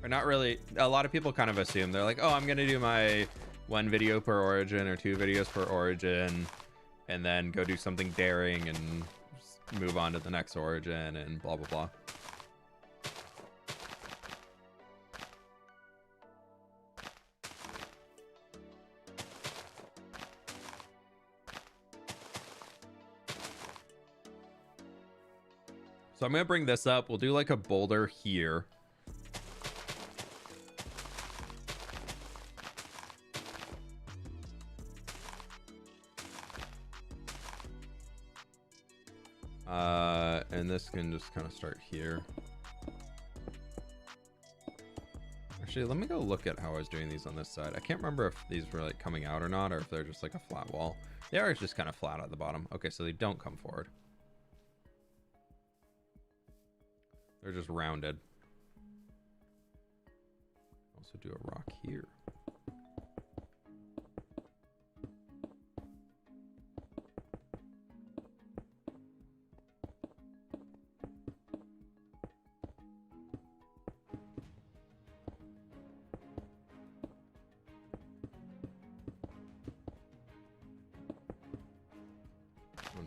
Or not really. A lot of people kind of assume, they're like, oh, I'm gonna do my 1 video per origin or 2 videos per origin, and then go do something daring and move on to the next origin and blah blah blah. So I'm gonna bring this up. We'll do like a boulder here. And this can just kind of start here. Actually, let me go look at how I was doing these on this side. I can't remember if these were like coming out or not, or if they're just like a flat wall. They are just kind of flat at the bottom. Okay, so they don't come forward. They're just rounded. Also do a rock here.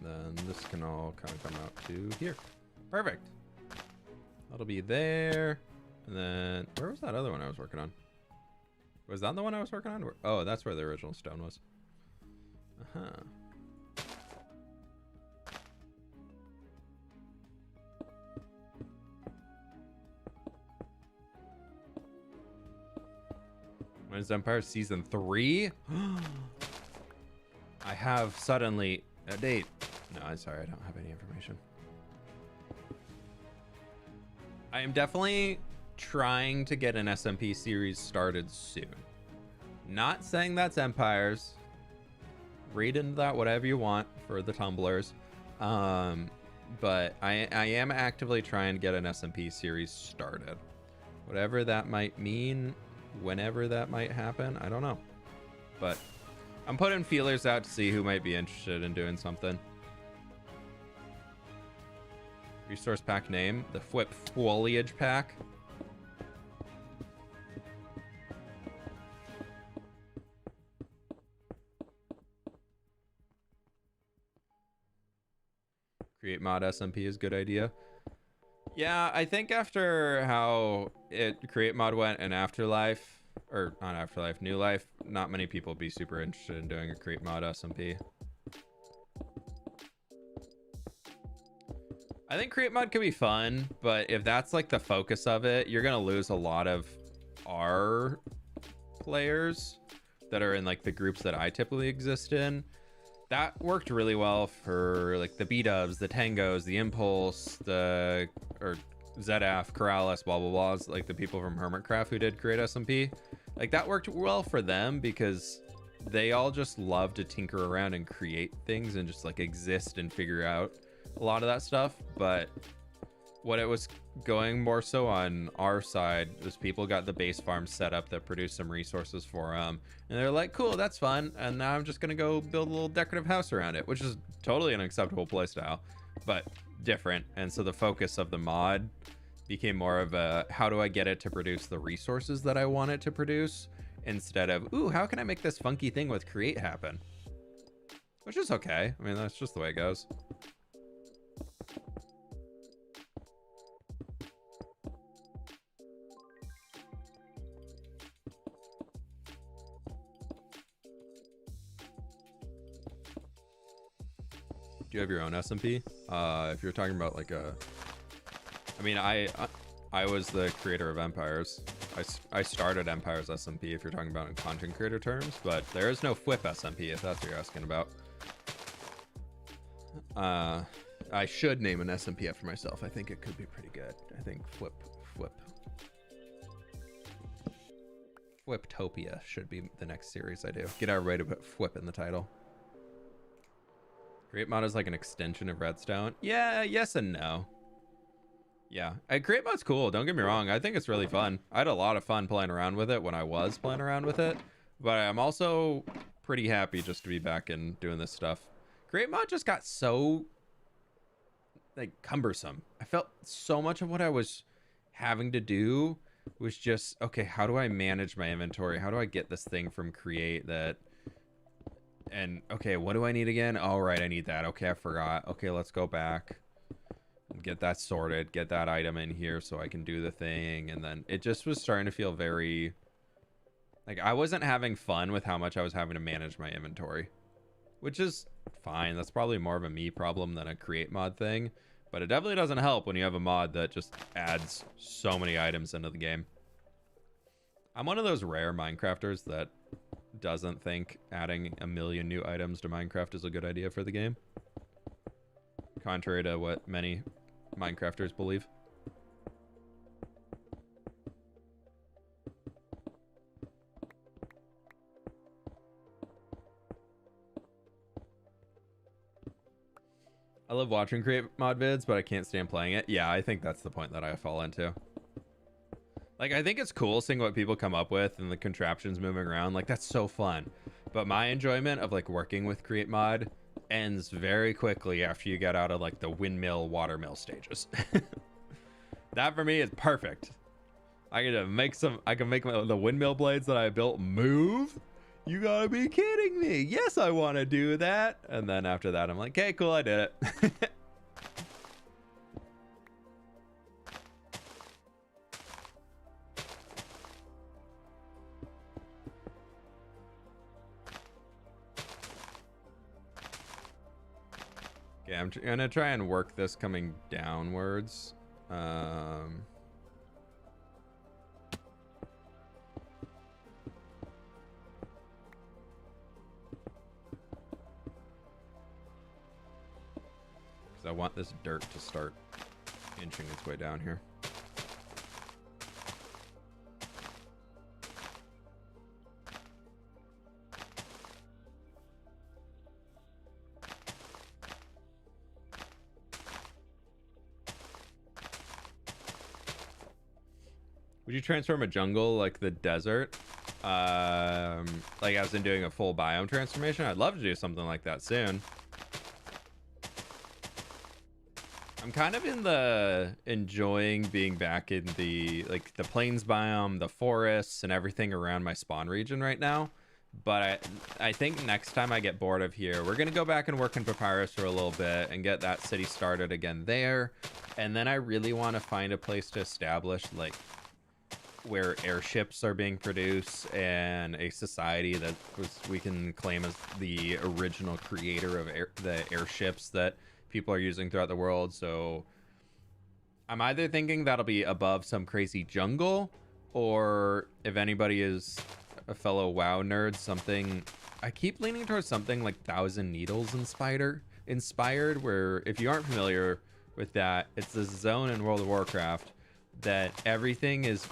then this can all kind of come out to here. Perfect. That'll be there. And then where was that other one I was working on? Was that the one I was working on? Oh, that's where the original stone was. When is Empire Season 3? I have suddenly a date. No, I'm sorry, I don't have any information. I am definitely trying to get an SMP series started soon. Not saying that's Empires. Read into that whatever you want for the tumblers. But I am actively trying to get an SMP series started. Whatever that might mean, whenever that might happen, I don't know. But I'm putting feelers out to see who might be interested in doing something. Resource pack name, the fWhip Foliage Pack. Create mod SMP is a good idea. Yeah, I think after how create mod went in Afterlife, or not Afterlife, New Life, not many people would be super interested in doing a create mod SMP. I think create mod could be fun, but if that's like the focus of it, you're gonna lose a lot of our players that are in like the groups that I typically exist in. That worked really well for like the B-dubs, the Tangos, the Impulse, or ZF, Corrales, blah blah blahs, like the people from Hermitcraft who did create SMP. Like that worked well for them because they all just love to tinker around and create things and just like exist and figure out a lot of that stuff. But what it was going more so on our side was people got the base farm set up that produced some resources for them, and they're like, cool, that's fun, and now I'm just gonna go build a little decorative house around it, which is totally an acceptable playstyle, but different. And so the focus of the mod became more of a, how do I get it to produce the resources that I want it to produce, instead of, ooh, how can I make this funky thing with create happen? Which is okay. I mean, that's just the way it goes. Do you have your own SMP? If you're talking about like I mean, I was the creator of Empires. I started Empires SMP if you're talking about in content creator terms, but there is no fWhip SMP if that's what you're asking about. I should name an SMP after myself. I think it could be pretty good. I think fWhiptopia should be the next series I do. Get everybody to put fWhip in the title. Create mod is like an extension of Redstone. Yeah, yes and no. Yeah, create mod's cool. Don't get me wrong. I think it's really fun. I had a lot of fun playing around with it when I was playing around with it, but I'm also pretty happy just to be back and doing this stuff. Create mod just got so like cumbersome. I felt so much of what I was having to do was just, okay, how do I manage my inventory? How do I get this thing from create that? And okay, what do I need again? All right, I need that. Okay, I forgot. Okay, let's go back and get that sorted, get that item in here so I can do the thing. And then it just was starting to feel very like I wasn't having fun with how much I was having to manage my inventory, which is fine. That's probably more of a me problem than a create mod thing, but it definitely doesn't help when you have a mod that just adds so many items into the game. I'm one of those rare Minecrafters that doesn't think adding a million new items to Minecraft is a good idea for the game, contrary to what many Minecrafters believe. I love watching create mod vids, but I can't stand playing it. Yeah, I think that's the point that I fall into. Like, I think it's cool seeing what people come up with and the contraptions moving around. Like, that's so fun. But my enjoyment of, like, working with create mod ends very quickly after you get out of, like, the windmill, watermill stages. That, for me, is perfect. I can make the windmill blades that I built move. You gotta be kidding me. Yes, I want to do that. And then after that, I'm like, okay, cool, I did it. Okay, I'm gonna try and work this coming downwards. I want this dirt to start inching its way down here. Would you transform a jungle like the desert? Like as in doing a full biome transformation? I'd love to do something like that soon. I'm kind of in the enjoying being back in the like the plains biome, the forests, and everything around my spawn region right now. But I think next time I get bored of here, we're gonna go back and work in Papyrus for a little bit and get that city started again there. And then I really want to find a place to establish like where airships are being produced and a society that we can claim as the original creator of the airships that people are using throughout the world. So I'm either thinking that'll be above some crazy jungle, or if anybody is a fellow WoW nerd, something I keep leaning towards something like Thousand Needles inspired, where if you aren't familiar with that, it's this zone in World of Warcraft that everything is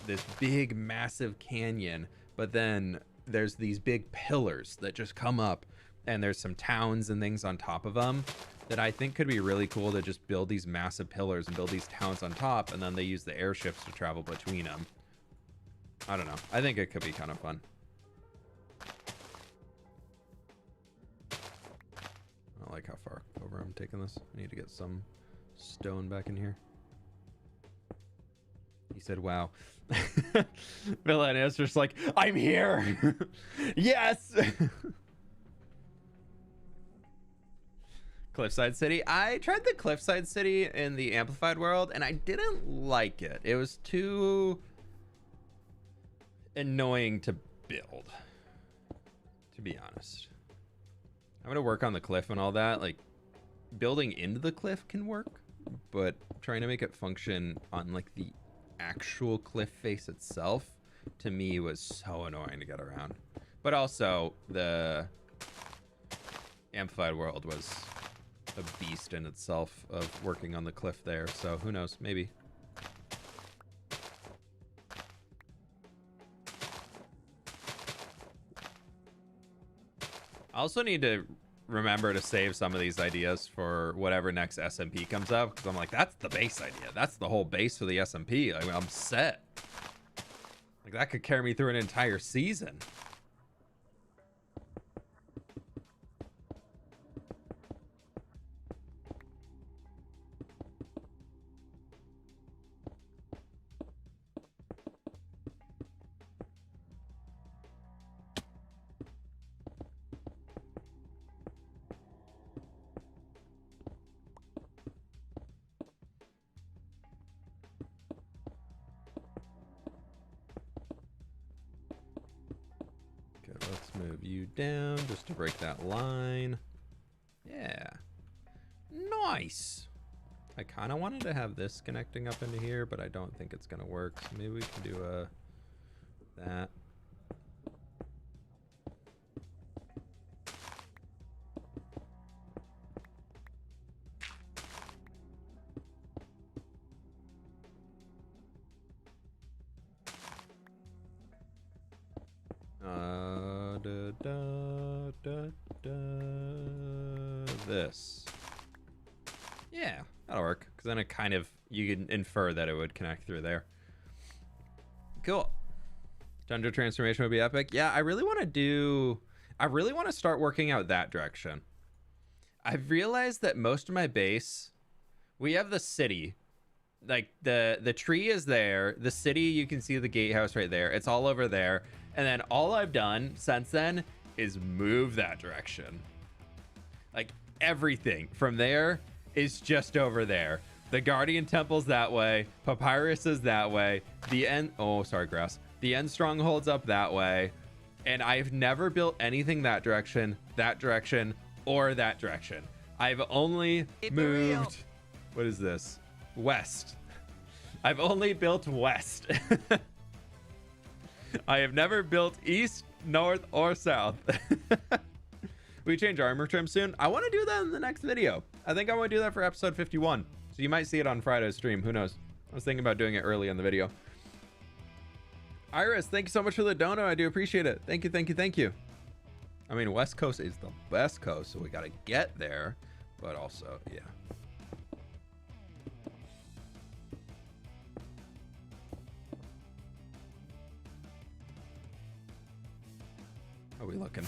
this big massive canyon, but then there's these big pillars that just come up, and there's some towns and things on top of them that I think could be really cool to just build these massive pillars and build these towns on top, and then they use the airships to travel between them. I don't know. I think it could be kind of fun. I don't like how far over I'm taking this. I need to get some stone back in here. He said, wow. Villain is just like, I'm here. Yes. Cliffside City. I tried the Cliffside City in the Amplified world, and I didn't like it. It was too annoying to build, to be honest. I'm gonna work on the cliff and all that. Like, building into the cliff can work, but trying to make it function on like the actual cliff face itself, to me, was so annoying to get around. But also the Amplified world was a beast in itself of working on the cliff there, so who knows, maybe. I also need to remember to save some of these ideas for whatever next SMP comes up, because I'm like, that's the base idea, that's the whole base for the SMP. I mean, I'm set. Like, that could carry me through an entire season. Move you down just to break that line. Yeah, nice. I kind of wanted to have this connecting up into here, but I don't think it's gonna work, so maybe we can do that. This. Yeah, that'll work, because then it kind of, you can infer that it would connect through there. Cool. Tundra transformation would be epic. Yeah, I really want to start working out that direction. I've realized that most of my base, we have the city. Like, the tree is there. The city, you can see the gatehouse right there. It's all over there. And then all I've done since then is move that direction. Like everything from there is just over there. The Guardian Temple's that way. Papyrus is that way. The end. Oh, sorry, grass. The end stronghold's up that way. And I've never built anything that direction, or that direction. I've only moved. What is this? West. I've only built west. I have never built east, north, or south. We change armor trim soon. I want to do that in the next video. I think I want to do that for episode 51. So you might see it on Friday's stream. Who knows? I was thinking about doing it early in the video. Iris, thank you so much for the dono. I do appreciate it. Thank you, thank you, thank you. I mean, West Coast is the best coast, so we got to get there. But also, yeah. How are we looking?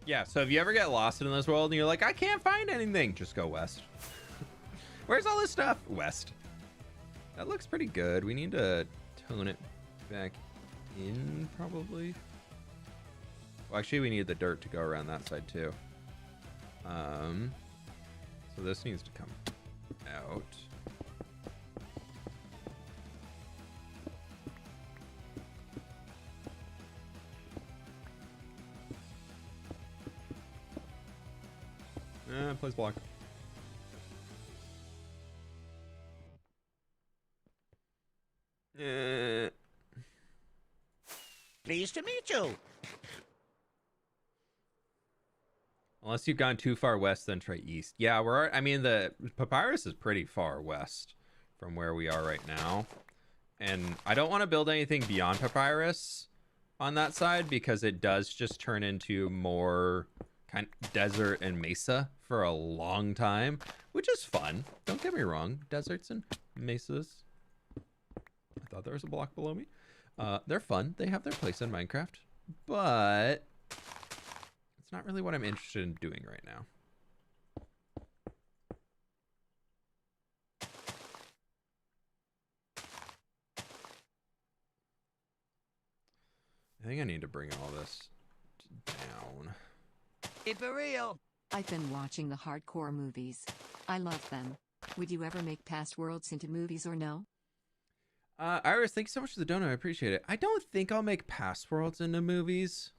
Yeah, so if you ever get lost in this world and you're like, I can't find anything, just go west. Where's all this stuff? West. That looks pretty good. We need to tone it back in, probably. Well, actually, we need the dirt to go around that side, too. So this needs to come out. Place block. Pleased to meet you. Unless you've gone too far west, then try east. Yeah, I mean, the Papyrus is pretty far west from where we are right now. And I don't want to build anything beyond Papyrus on that side because it does just turn into more kind of desert and mesa for a long time, which is fun. Don't get me wrong. Deserts and mesas. I thought there was a block below me. They're fun. They have their place in Minecraft, but it's not really what I'm interested in doing right now. I think I need to bring all this down. It's for real. I've been watching the hardcore movies. I love them. Would you ever make past worlds into movies or no? Iris, thanks so much for the donut. I appreciate it. I don't think I'll make past worlds into movies.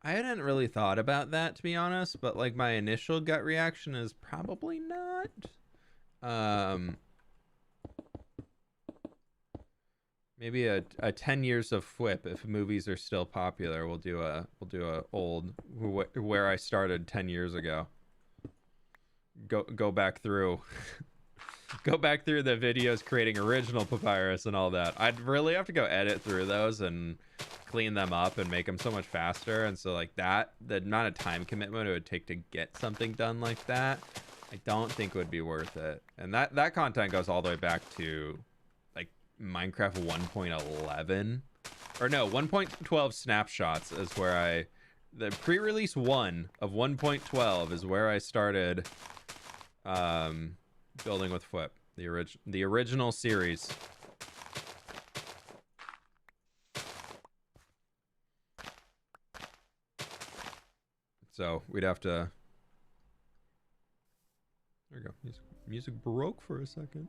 I hadn't really thought about that, to be honest, but like my initial gut reaction is probably not. Maybe a 10 years of fWhip if movies are still popular. We'll do a old where I started 10 years ago. Go back through. Go back through the videos creating original Papyrus and all that. I'd really have to go edit through those and clean them up and make them so much faster. And so like that, the amount of time commitment it would take to get something done like that, I don't think would be worth it. And that content goes all the way back to like Minecraft 1.11 or no, 1.12 snapshots is where the pre-release 1 of 1.12 is where I started building with fWhip, the original series. So we'd have to. There we go. Music broke for a second.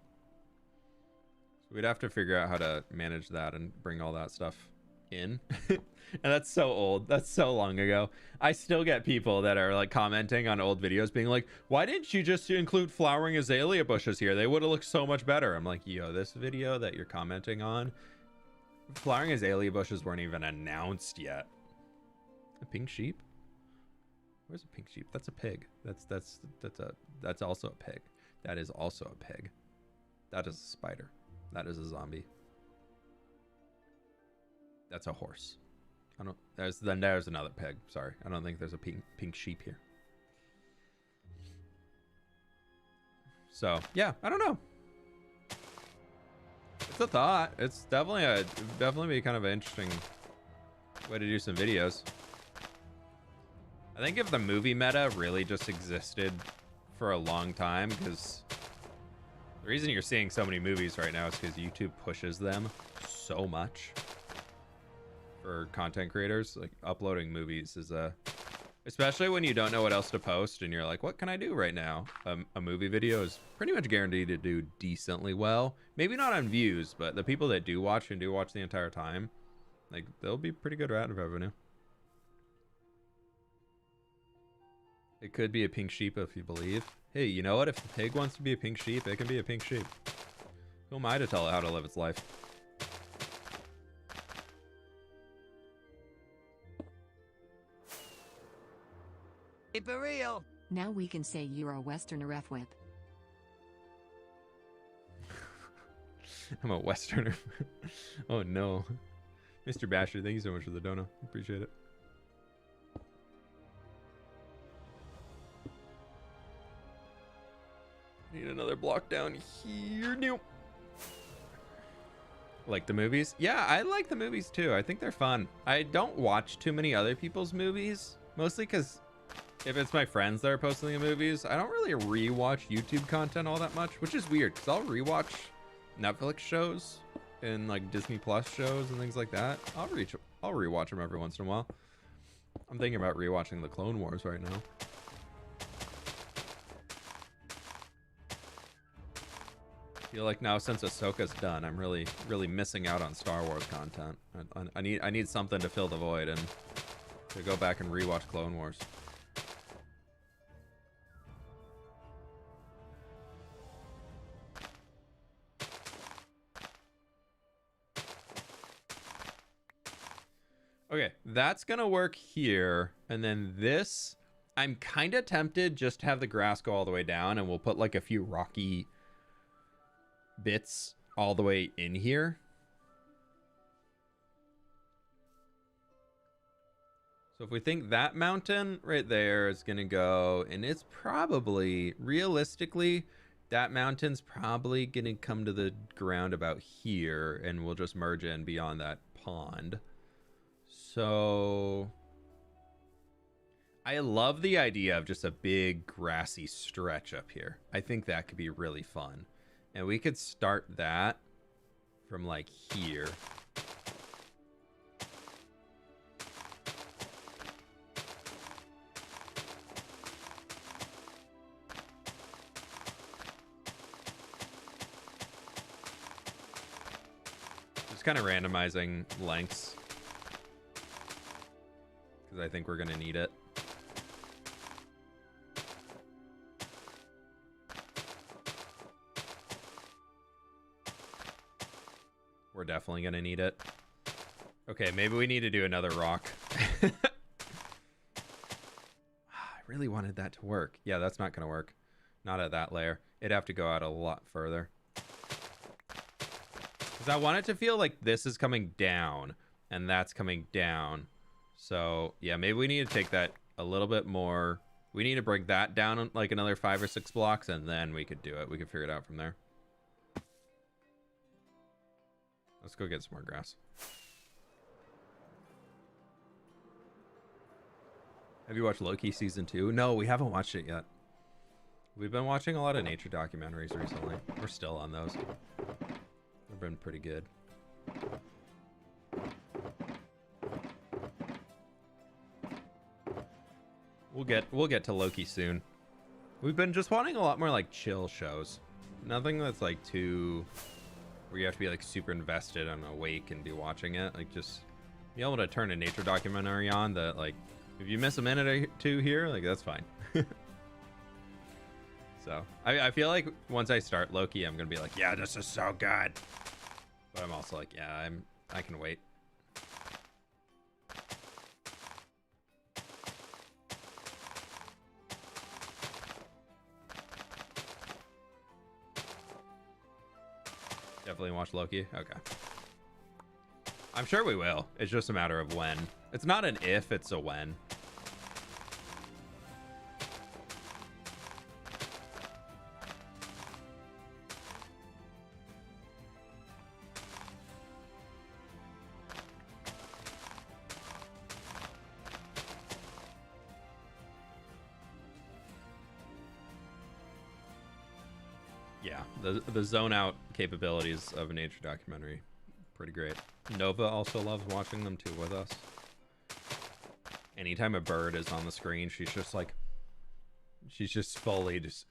So we'd have to figure out how to manage that and bring all that stuff in. And that's so old. That's so long ago. I still get people that are like commenting on old videos being like, why didn't you just include flowering azalea bushes here? They would have looked so much better. I'm like, yo, this video that you're commenting on, flowering azalea bushes weren't even announced yet. A pink sheep? Where's a pink sheep? That's a pig. That's also a pig. That is also a pig. That is a spider. That is a zombie. That's a horse. There's another pig. Sorry, I don't think there's a pink sheep here. So yeah, I don't know. It's a thought. It's definitely be kind of an interesting way to do some videos. I think if the movie meta really just existed for a long time, because The reason you're seeing so many movies right now is because YouTube pushes them so much for content creators. Like uploading movies is especially when you don't know what else to post and you're like, what can I do right now? A movie video is pretty much guaranteed to do decently well. Maybe not on views, but the people that do watch and do watch the entire time, like they'll be pretty good ad revenue. It could be a pink sheep if you believe. Hey, you know what? If the pig wants to be a pink sheep, it can be a pink sheep. Who am I to tell it how to live its life? Keep it real. Now we can say you're a Westerner fWhip. I'm a Westerner. Oh no. Mr. Basher, thank you so much for the dono. Appreciate it. Need another block down here. New. Like the movies? Yeah, I like the movies too. I think they're fun. I don't watch too many other people's movies, mostly because if it's my friends that are posting the movies, I don't really rewatch YouTube content all that much, which is weird because I'll rewatch Netflix shows and like Disney Plus shows and things like that. I'll rewatch them every once in a while. I'm thinking about rewatching the Clone Wars right now. I feel like now since Ahsoka's done, I'm really missing out on Star Wars content. I need something to fill the void and to go back and rewatch Clone Wars. Okay, that's gonna work here, and then this, I'm kind of tempted just to have the grass go all the way down, and we'll put like a few rocky bits all the way in here. So if we think that mountain right there is gonna go, and it's probably, realistically, that mountain's probably gonna come to the ground about here, and we'll just merge in beyond that pond. So I love the idea of just a big grassy stretch up here. I think that could be really fun. And we could start that from like here. Just kind of randomizing lengths, because I think we're going to need it. We're definitely going to need it. Okay, maybe we need to do another rock. I really wanted that to work. Yeah, that's not going to work. Not at that layer. It'd have to go out a lot further. Because I want it to feel like this is coming down and that's coming down. So yeah, maybe we need to take that a little bit more. We need to break that down like another 5 or 6 blocks, and then we could do it. We could figure it out from there. Let's go get some more grass. Have you watched Loki season 2? No, we haven't watched it yet. We've been watching a lot of nature documentaries recently. We're still on those. They've been pretty good. We'll get to Loki soon. We've been just wanting a lot more like chill shows. Nothing that's like too where you have to be like super invested and awake and be watching it. Like just be able to turn a nature documentary on that, like if you miss a minute or two here, like that's fine. So I feel like once I start Loki, I'm gonna be like, yeah, this is so good. But I'm also like, yeah, I can wait. Definitely watch Loki. Okay. I'm sure we will. It's just a matter of when. It's not an if, it's a when. Yeah, the zone out capabilities of a nature documentary, pretty great. Nova also loves watching them too with us. Anytime a bird is on the screen, she's just fully just,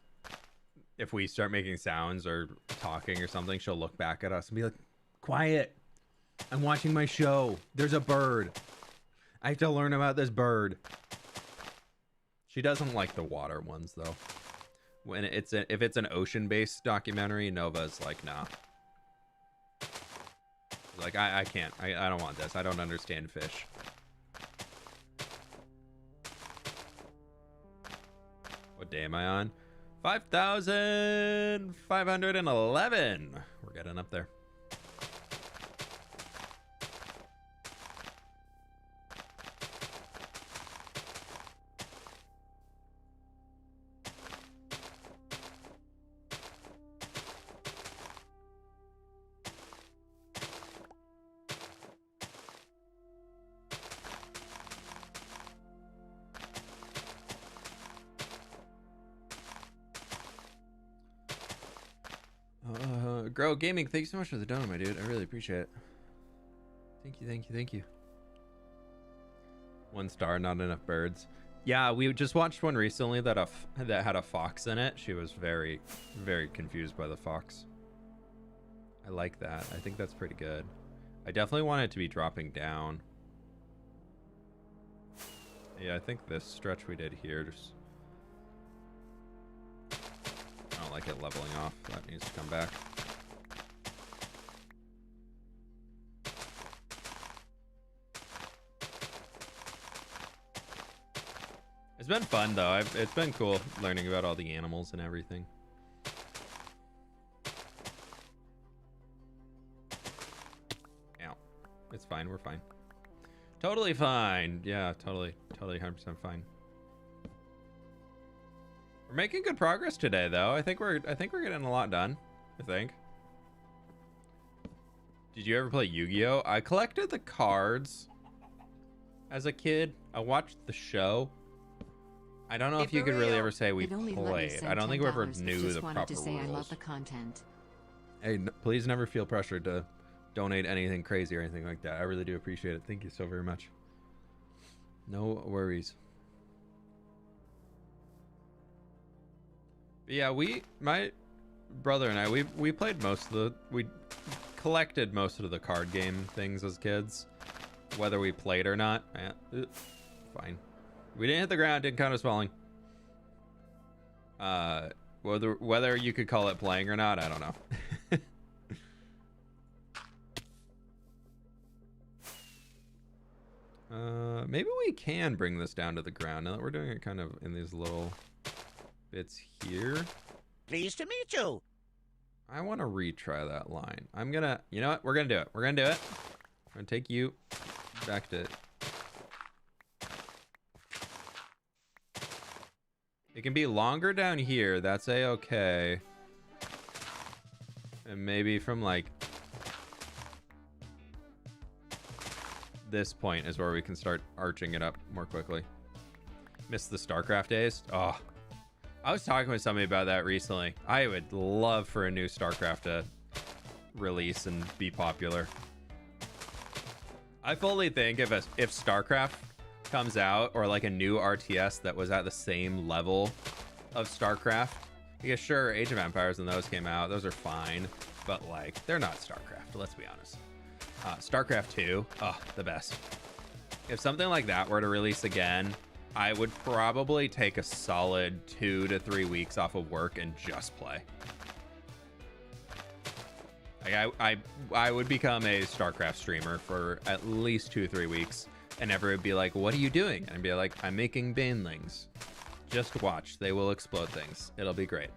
if we start making sounds or talking or something, she'll look back at us and be like, quiet, I'm watching my show, there's a bird, I have to learn about this bird. She doesn't like the water ones though. When if it's an ocean-based documentary, Nova's like, nah. Like, I can't. I don't want this. I don't understand fish. What day am I on? 5,511. We're getting up there. Grow Gaming, thank you so much for the donut, my dude. I really appreciate it. Thank you, thank you, thank you. 1 star, not enough birds. Yeah, we just watched one recently that had a fox in it. She was very, very confused by the fox. I like that. I think that's pretty good. I definitely want it to be dropping down. Yeah, I think this stretch we did here just... I don't like it leveling off. That needs to come back. It's been fun though. It's been cool learning about all the animals and everything. Ow. It's fine. We're fine. Totally fine. Yeah, totally 100% fine. We're making good progress today though. I think we're getting a lot done. I think. Did you ever play Yu-Gi-Oh? I collected the cards as a kid. I watched the show. I don't know if you could really ever say we played. I don't think we ever knew the proper rules. I love the content. Hey, please never feel pressured to donate anything crazy or anything like that. I really do appreciate it. Thank you so very much. No worries. But yeah, my brother and I, we played we collected most of the card game things as kids, whether we played or not. Fine. We didn't hit the ground, didn't count as falling. Whether you could call it playing or not, I don't know. Maybe we can bring this down to the ground now that we're doing it kind of in these little bits here. Pleased to meet you. I want to retry that line. You know what? We're gonna do it. We're gonna take you back to... It can be longer down here. That's a-okay. And maybe from like this point is where we can start arching it up more quickly. Miss the StarCraft days. Oh, I was talking with somebody about that recently. I would love for a new StarCraft to release and be popular. I fully think if StarCraft comes out, or like a new RTS that was at the same level of StarCraft, because sure, Age of Empires and those came out, those are fine, but like they're not StarCraft, let's be honest. StarCraft 2, oh, the best. If something like that were to release again, I would probably take a solid 2 to 3 weeks off of work and just play. Like I would become a StarCraft streamer for at least 2-3 weeks, and everyone would be like, what are you doing? And I'd be like, I'm making banelings. Just watch, they will explode things. It'll be great.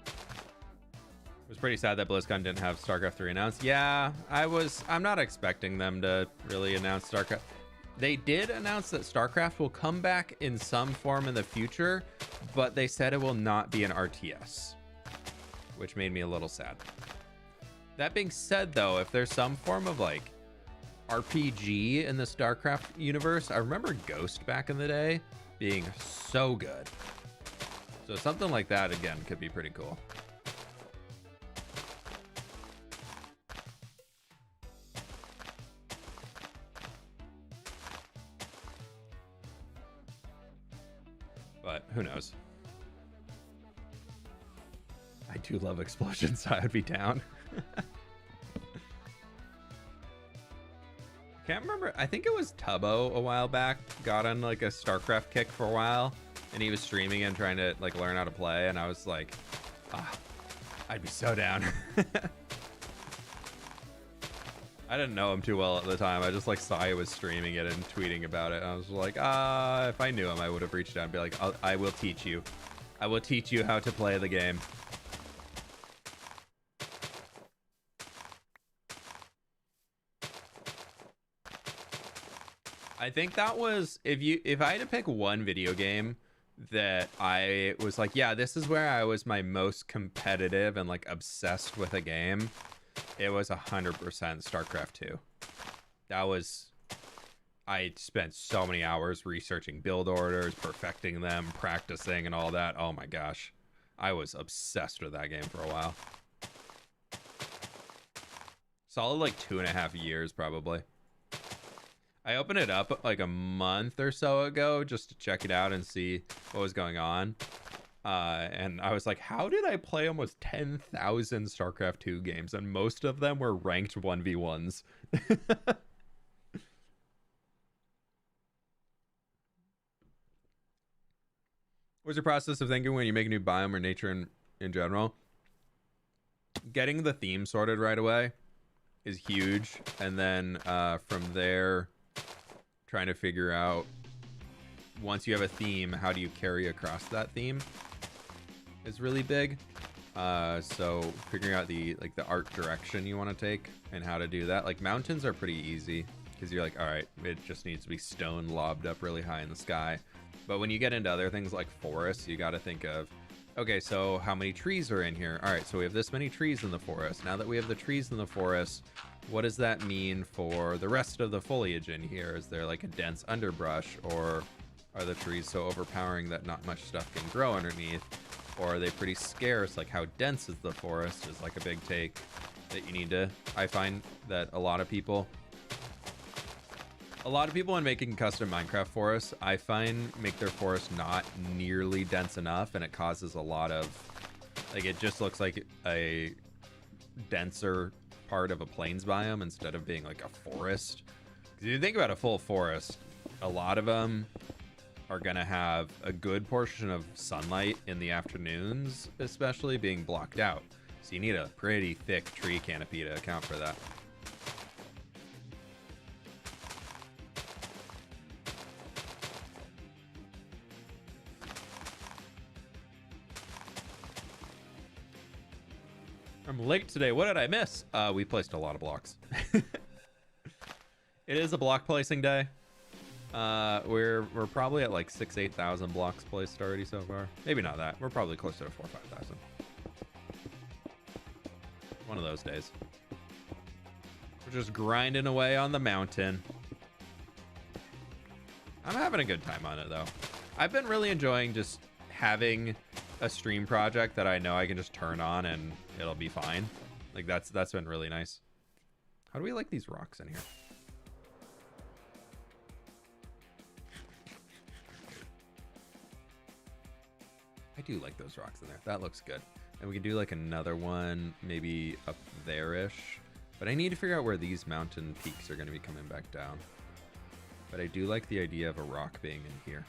It was pretty sad that BlizzCon didn't have StarCraft 3 announced. Yeah, I'm not expecting them to really announce StarCraft. They did announce that StarCraft will come back in some form in the future, but they said it will not be an RTS, which made me a little sad. That being said, though, if there's some form of like RPG in the StarCraft universe, I remember Ghost back in the day being so good. So something like that again could be pretty cool. but who knows? I do love explosions, so I'd be down. Can't remember. I think it was Tubbo a while back got on like a StarCraft kick for a while, and he was streaming and trying to like learn how to play, and I was like, I'd be so down. I didn't know him too well at the time. I just like saw he was streaming it and tweeting about it. And I was like, if I knew him, I would have reached out and be like, I will teach you. I will teach you how to play the game. I think that was, if I had to pick one video game that I was like, yeah, this is where I was my most competitive and like obsessed with a game, it was 100% StarCraft 2. That was, I spent so many hours researching build orders, perfecting them, practicing and all that. Oh my gosh. I was obsessed with that game for a while. Solid like 2.5 years probably. I opened it up like a month or so ago just to check it out and see what was going on. And I was like, how did I play almost 10,000 StarCraft 2 games? And most of them were ranked 1v1s. What's your process of thinking when you make a new biome or nature in general? Getting the theme sorted right away is huge. And then from there, trying to figure out, once you have a theme, how do you carry across that theme is really big. So figuring out the art direction you want to take and how to do that. Like mountains are pretty easy because you're like, all right, it just needs to be stone lobbed up really high in the sky. But when you get into other things like forests, you got to think of, okay, so how many trees are in here? All right, so we have this many trees in the forest. Now that we have the trees in the forest, what does that mean for the rest of the foliage in here? Is there like a dense underbrush, or are the trees so overpowering that not much stuff can grow underneath? Or are they pretty scarce? Like how dense is the forest is like a big take that you need to, I find that a lot of people when making custom Minecraft forests, I find make their forest not nearly dense enough, and it causes a lot of, like, it just looks like a denser part of a plains biome instead of being like a forest. Because if you think about a full forest, a lot of them are gonna have a good portion of sunlight in the afternoons, especially being blocked out. So you need a pretty thick tree canopy to account for that. I'm late today. What did I miss? We placed a lot of blocks. It is a block placing day. We're probably at like 8,000 blocks placed already so far. Maybe not that. We're probably closer to 4,000 or 5,000. One of those days. We're just grinding away on the mountain. I'm having a good time on it though. I've been really enjoying just having a stream project that I know I can just turn on and it'll be fine. Like that's been really nice. How do we like these rocks in here? I do like those rocks in there. That looks good. And we can do like another one maybe up there-ish. But I need to figure out where these mountain peaks are going to be coming back down. But I do like the idea of a rock being in here.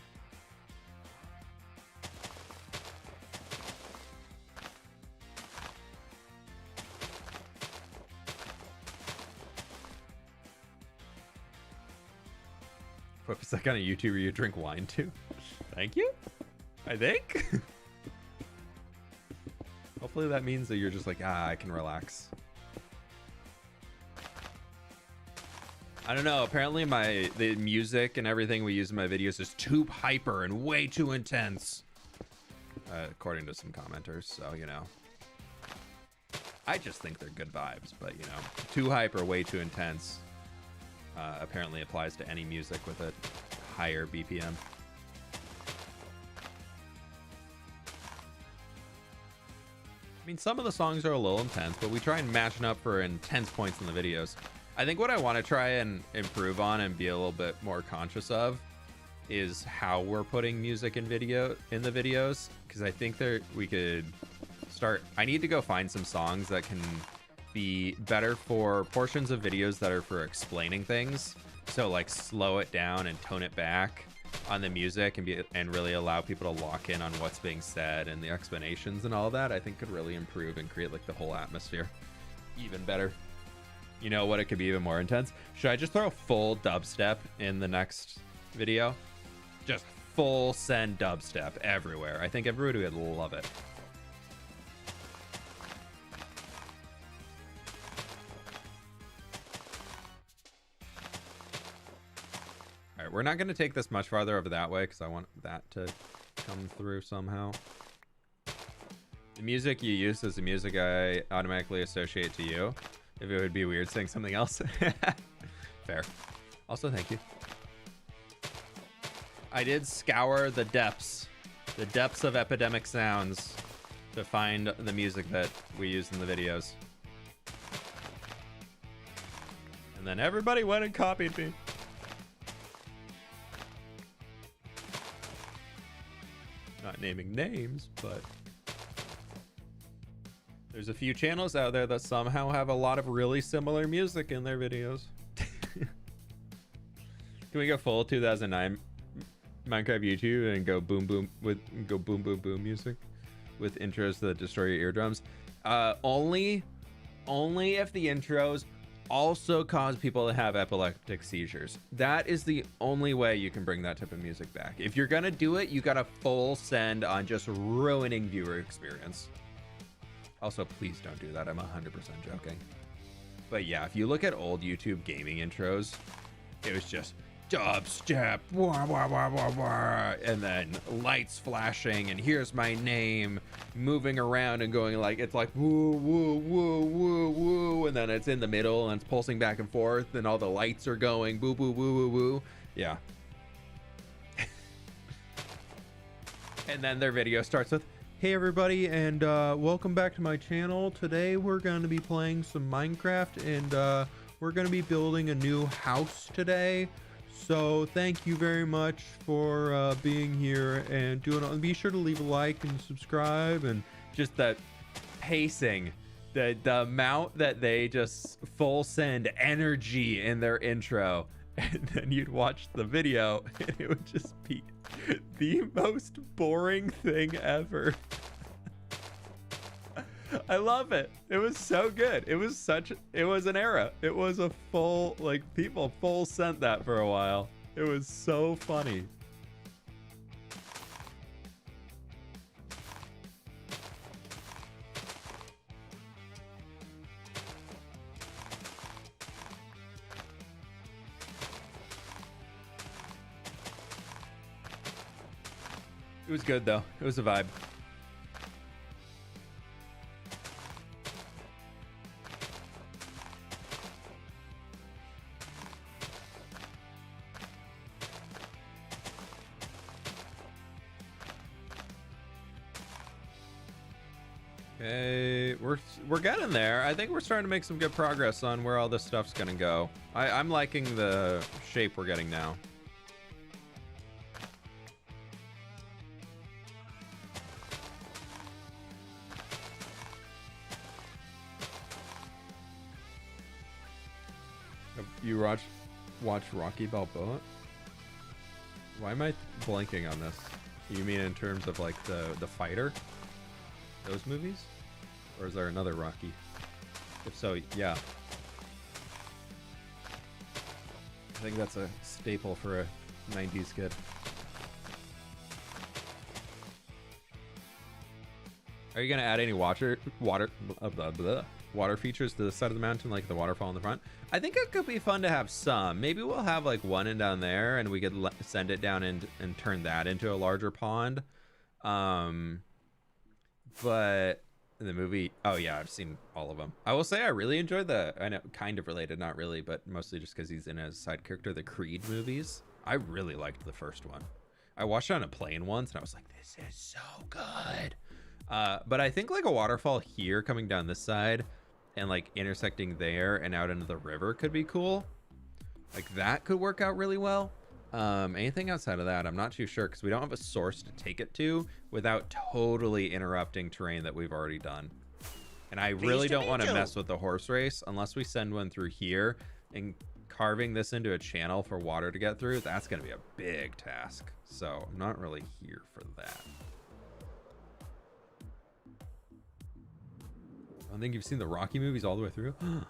What is that kind of YouTuber you drink wine to? Thank you, I think. Hopefully that means that you're just like, I can relax. I don't know. Apparently the music and everything we use in my videos is too hyper and way too intense. According to some commenters, so, you know. I just think they're good vibes, but, you know, too hyper, way too intense. Apparently applies to any music with a higher BPM. I mean, some of the songs are a little intense, but we try and match up for intense points in the videos. I think what I want to try and improve on and be a little bit more conscious of is how we're putting music in the videos, because I think we could start. I need to go find some songs that can be better for portions of videos that are for explaining things. So like slow it down and tone it back on the music and really allow people to lock in on what's being said and the explanations and all that. I think could really improve and create like the whole atmosphere even better. You know what? It could be even more intense. Should I just throw full dubstep in the next video? Just full send dubstep everywhere. I think everybody would love it. All right, we're not going to take this much farther over that way because I want that to come through somehow. The music you use is the music I automatically associate to you. If it would be weird saying something else. Fair. Also, thank you. I did scour the depths of Epidemic Sounds to find the music that we use in the videos. And then everybody went and copied me. Not naming names, but there's a few channels out there that somehow have a lot of really similar music in their videos. Can we go full 2009 Minecraft YouTube and go boom boom boom music with intros that destroy your eardrums? Only if the intros also cause people to have epileptic seizures. That is the only way you can bring that type of music back. If you're gonna do it, you gotta full send on just ruining viewer experience. Also, please don't do that. I'm 100% joking. But yeah, if you look at old YouTube gaming intros, it was just dubstep, wah, wah, wah, wah, wah, and then lights flashing, and here's my name, moving around and going like, it's like woo, woo, woo, woo, woo, and then it's in the middle and it's pulsing back and forth, and all the lights are going boo, boo, woo, woo, woo. Yeah. And then their video starts with, hey everybody, and welcome back to my channel. Today we're going to be playing some Minecraft, and we're going to be building a new house today. So thank you very much for being here and doing it. Be sure to leave a like and subscribe. And just that pacing, the amount that they just full send energy in their intro, and then you'd watch the video and it would just be the most boring thing ever. I love it. It was so good. It was an era. It was a full, like, people full sent that for a while. It was so funny. It was good though. It was a vibe. Okay, we're getting there. I think we're starting to make some good progress on where all this stuff's gonna go. I'm liking the shape we're getting now. You watch Rocky Balboa? Why am I blanking on this? You mean in terms of like the fighter? Those movies? Or is there another Rocky? If so, yeah. I think that's a staple for a 90s kid. Are you gonna add any water features to the side of the mountain, like the waterfall in the front? I think it could be fun to have some. Maybe we'll have like one in down there, and we could send it down and turn that into a larger pond. But the movie, oh yeah, I've seen all of them. I will say I really enjoyed I know, kind of related, not really, but mostly just because he's in as a side character, the Creed movies. I really liked the first one. I watched it on a plane once, and I was like, this is so good. But I think like a waterfall here coming down this side and like intersecting there and out into the river could be cool. Like that could work out really well. Anything outside of that, I'm not too sure because we don't have a source to take it to without totally interrupting terrain that we've already done. And I really don't want to mess with the horse race unless we send one through here, and carving this into a channel for water to get through, that's going to be a big task. So I'm not really here for that. I don't think you've seen the Rocky movies all the way through. Well,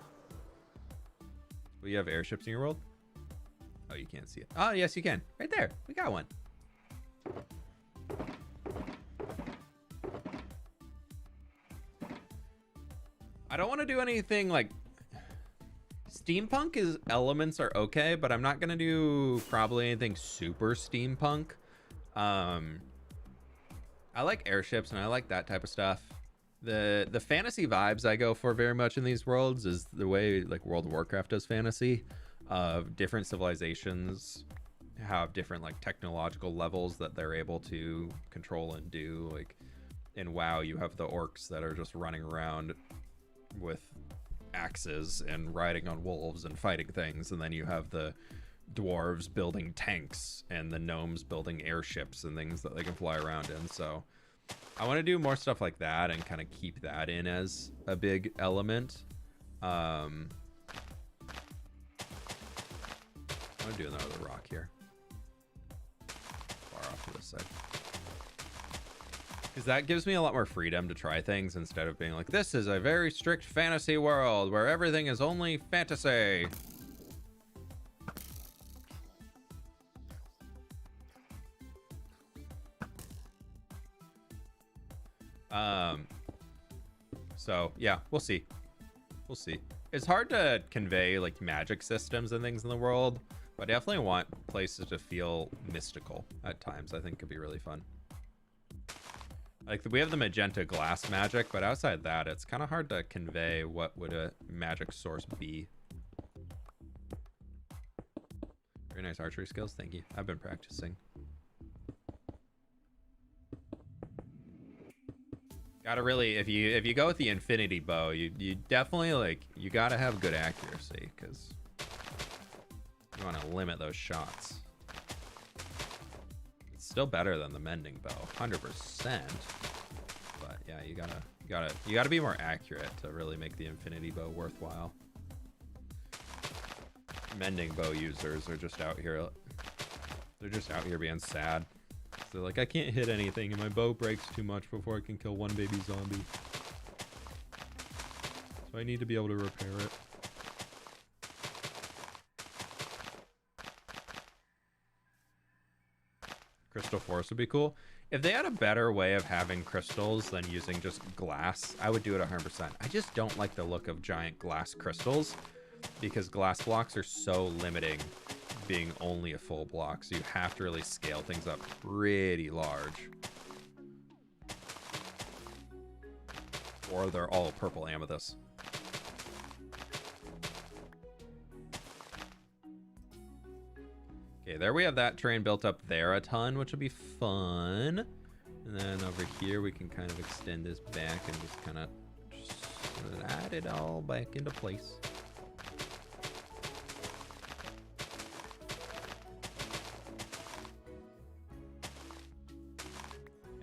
you have airships in your world? Oh, you can't see it. Oh, yes, you can. Right there. We got one. I don't want to do anything like steampunk is elements are okay, but I'm not going to do probably anything super steampunk. I like airships and I like that type of stuff. The fantasy vibes I go for very much in these worlds is the way like World of Warcraft does fantasy. Of different civilizations have different like technological levels that they're able to control and do. Like in WoW, you have the orcs that are just running around with axes and riding on wolves and fighting things, and then you have the dwarves building tanks and the gnomes building airships and things that they can fly around in. So I want to do more stuff like that and kind of keep that in as a big element. I'm gonna do another rock here, far off to this side, because that gives me a lot more freedom to try things instead of being like, this is a very strict fantasy world where everything is only fantasy. So yeah, we'll see. It's hard to convey like magic systems and things in the world, but I definitely want places to feel mystical at times. I think could be really fun. Like we have the magenta glass magic, but outside that, it's kind of hard to convey what would a magic source be. Very nice archery skills. Thank you. I've been practicing. Gotta really, if you go with the infinity bow, you definitely like, you gotta have good accuracy because you want to limit those shots. It's still better than the mending bow, 100%. But yeah, you gotta be more accurate to really make the infinity bow worthwhile. Mending bow users are just out here. They're just out here being sad. They're like, I can't hit anything and my bow breaks too much before I can kill one baby zombie. So I need to be able to repair it. Crystal Force would be cool. If they had a better way of having crystals than using just glass, I would do it 100%. I just don't like the look of giant glass crystals because glass blocks are so limiting, being only a full block, so you have to really scale things up pretty large. Or they're all purple amethyst. Okay, there we have that terrain built up there a ton, which will be fun. And then over here we can kind of extend this back and just kind of slide it all back into place.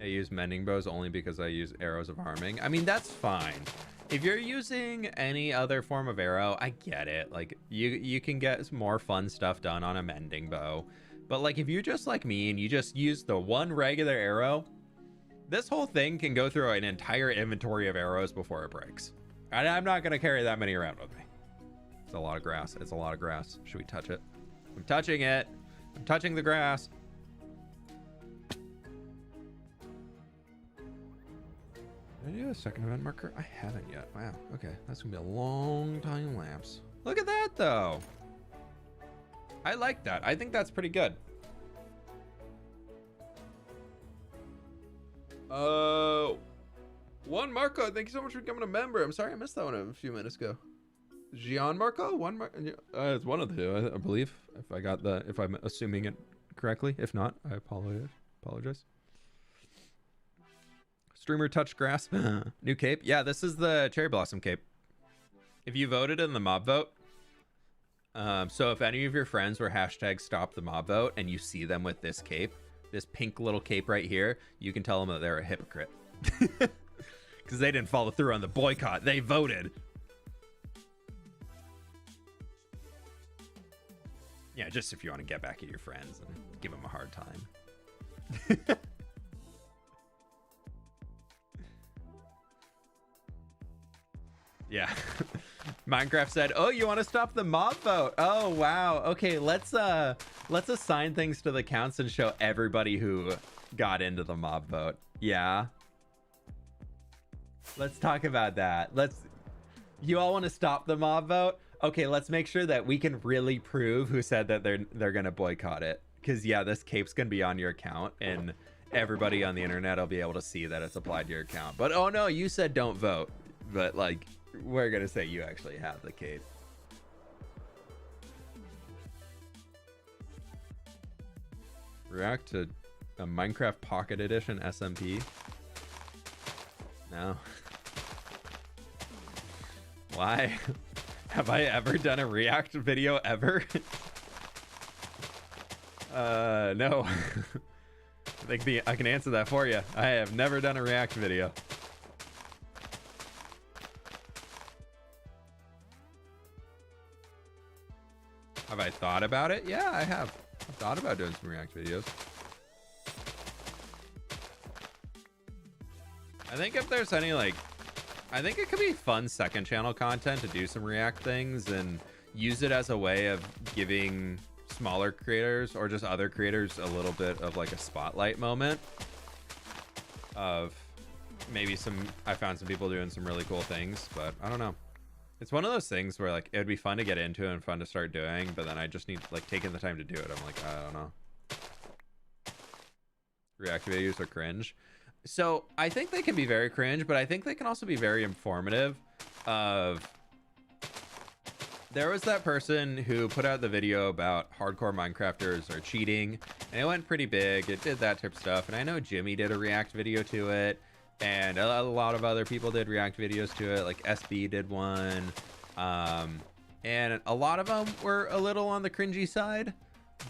I use mending bows only because I use arrows of harming. I mean, that's fine. If you're using any other form of arrow, I get it. Like, you can get more fun stuff done on a mending bow. But, like, if you're just like me and you just use the one regular arrow, this whole thing can go through an entire inventory of arrows before it breaks. And I'm not going to carry that many around with me. It's a lot of grass. It's a lot of grass. Should we touch it? I'm touching it. I'm touching the grass. Did I do a second event marker? I haven't yet. Wow. Okay. That's going to be a long time lapse. Look at that, though. I like that. I think that's pretty good. One Marco, thank you so much for becoming a member. I'm sorry I missed that one a few minutes ago. Gian Marco? It's one of the two, I believe. If I'm assuming it correctly. If not, I apologize. Streamer touch grass. New cape. Yeah, this is the cherry blossom cape. If you voted in the mob vote, So if any of your friends were hashtag stop the mob vote and you see them with this cape, this pink little cape right here, you can tell them that they're a hypocrite. Because they didn't follow through on the boycott. They voted. Yeah, just if you want to get back at your friends and give them a hard time. Yeah. Minecraft said, "Oh, you want to stop the mob vote? Oh, wow. Okay, let's assign things to the counts and show everybody who got into the mob vote." Yeah. Let's talk about that. You all want to stop the mob vote? Okay, let's make sure that we can really prove who said that they're going to boycott it. Cuz yeah, this cape's going to be on your account and everybody on the internet will be able to see that it's applied to your account. But oh no, you said don't vote. But like, we're gonna say you actually have the cape. React to a Minecraft Pocket Edition SMP? No. Why? Have I ever done a React video ever? No. I think I can answer that for you. I have never done a React video. Have I thought about it? Yeah, I have. I've thought about doing some React videos. I think if there's any I think it could be fun second channel content to do some React things and use it as a way of giving smaller creators or just other creators a little bit of like a spotlight moment of maybe I found some people doing some really cool things, but I don't know. It's one of those things where like it would be fun to get into and fun to start doing, but then I just need like taking the time to do it. I'm like, I don't know. React videos are cringe. So I think they can be very cringe, but I think they can also be very informative. There was that person who put out the video about hardcore Minecrafters are cheating, and it went pretty big. It did that type of stuff, and I know Jimmy did a React video to it. And a lot of other people did React videos to it, like SB did one. And a lot of them were a little on the cringy side.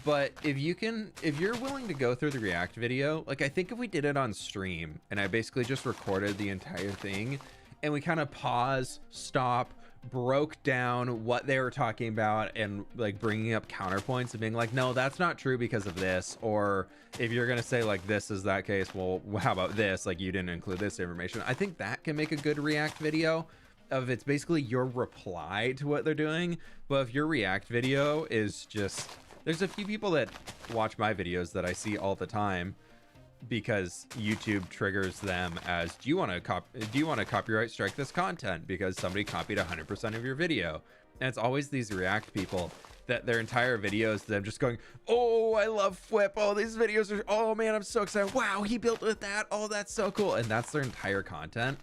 But if you're willing to go through the React video, like I think if we did it on stream and I basically just recorded the entire thing and we kind of pause, stop, broke down what they were talking about and like bringing up counterpoints and being like, no, that's not true because of this. Or if you're going to say like, this is that case, well, how about this? Like you didn't include this information. I think that can make a good React video of it's basically your reply to what they're doing. But if your React video is just, there's a few people that watch my videos that I see all the time because YouTube triggers them as, do you want to copyright strike this content because somebody copied 100% of your video? And it's always these React people that their entire videos them just going, oh, I love fWhip, oh, these videos are, oh man, I'm so excited, wow, he built with that, oh, that's so cool. And that's their entire content.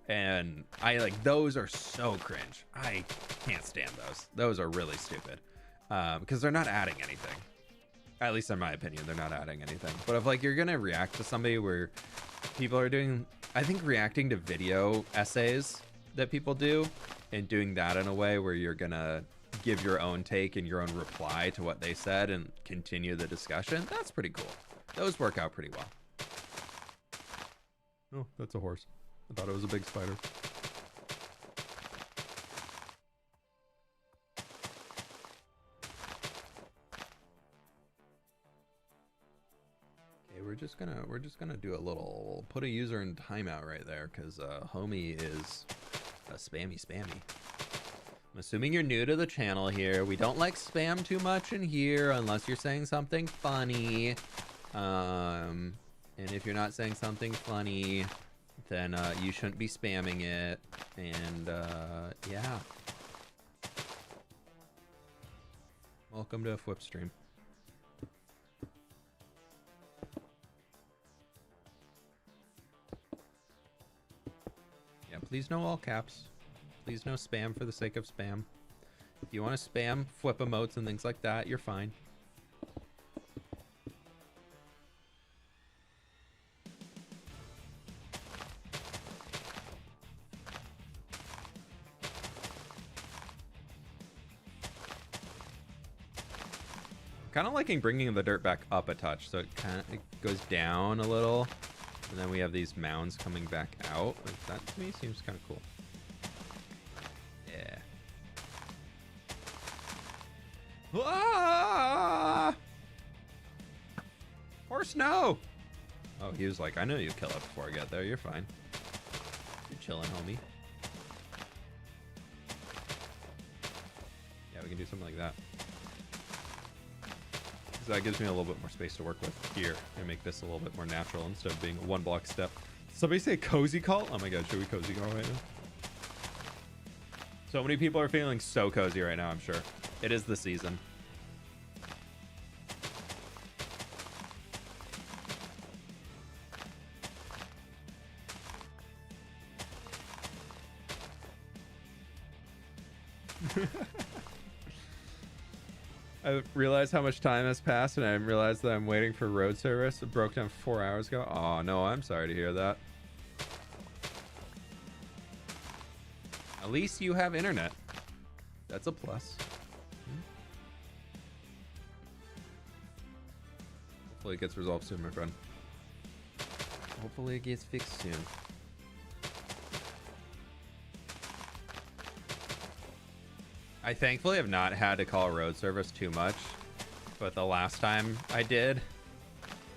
And I like, those are so cringe. I can't stand those are really stupid because they're not adding anything. At least in my opinion, they're not adding anything. But if like you're gonna react to somebody where people are doing, I think reacting to video essays that people do and doing that in a way where you're gonna give your own take and your own reply to what they said and continue the discussion, that's pretty cool. Those work out pretty well. Oh, that's a horse. I thought it was a big spider. We're just gonna do a little, put a user in timeout right there because homie is a spammy. I'm assuming you're new to the channel here. We don't like spam too much in here unless you're saying something funny. And if you're not saying something funny, then you shouldn't be spamming it. And yeah. Welcome to a fWhip stream. Please no all caps. Please no spam for the sake of spam. If you want to spam fWhip emotes and things like that, you're fine. Kind of liking bringing the dirt back up a touch, so it kind of goes down a little, and then we have these mounds coming back out. Like, that to me seems kind of cool. Yeah. Ah! Horse, no! Oh, he was like, I know you kill it before I get there. You're fine. You're chilling, homie. Yeah, we can do something like that. So that gives me a little bit more space to work with here and make this a little bit more natural instead of being a one block step. Somebody say cozy call? Oh my god, should we cozy call right now? So many people are feeling so cozy right now, I'm sure. It is the season. I realized how much time has passed, and I realized that I'm waiting for road service. It broke down 4 hours ago. Oh no, I'm sorry to hear that. At least you have internet. That's a plus. Hopefully it gets resolved soon, my friend. Hopefully it gets fixed soon. I thankfully have not had to call road service too much, but the last time I did,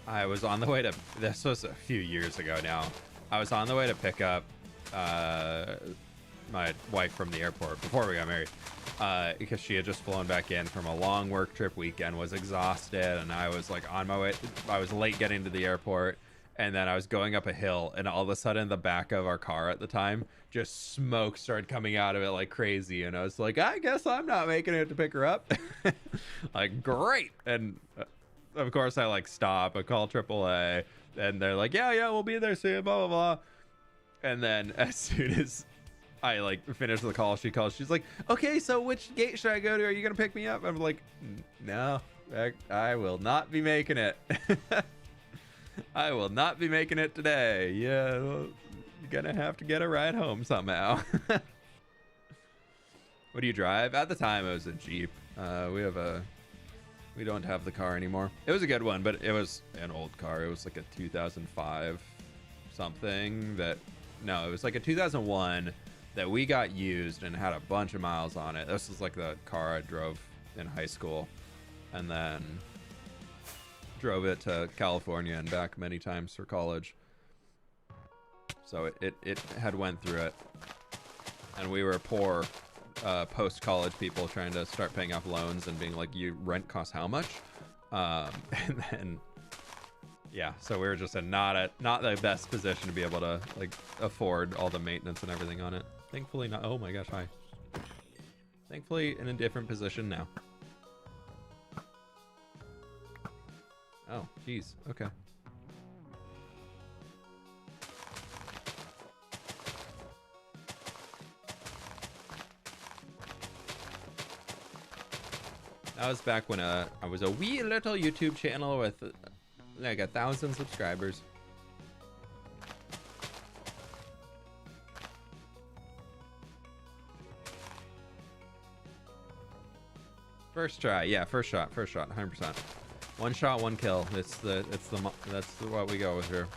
I was on the way to, this was a few years ago now, I was on the way to pick up my wife from the airport before we got married, because she had just flown back in from a long work trip weekend, was exhausted, and I was like on my way, I was late getting to the airport, and then I was going up a hill, and all of a sudden the back of our car at the time, just smoke started coming out of it like crazy, and I was like, I guess I'm not making it to pick her up. Like, great. And of course I like stop, I call AAA, and they're like, yeah, we'll be there soon, blah, blah, blah. And then as soon as I like finish the call, she calls, she's like, okay, so which gate should I go to? Are you gonna pick me up? I'm like, no, I will not be making it. I will not be making it today. Yeah, well, you're gonna have to get a ride home somehow. What do you drive? At the time, it was a Jeep. We don't have the car anymore. It was a good one, but it was an old car. It was like a 2005 something that, no, it was like a 2001 that we got used and had a bunch of miles on it. This was like the car I drove in high school, and then drove it to California and back many times for college. So it had went through it, and we were poor post-college people trying to start paying off loans and being like, you rent costs how much? And then yeah, so we were just in not the best position to be able to like afford all the maintenance and everything on it. Thankfully not. Oh my gosh, hi. Thankfully in a different position now. Oh, geez. Okay. That was back when I was a wee little YouTube channel with like 1,000 subscribers. First try, yeah, first shot, 100%. One shot, one kill. That's what we go with here.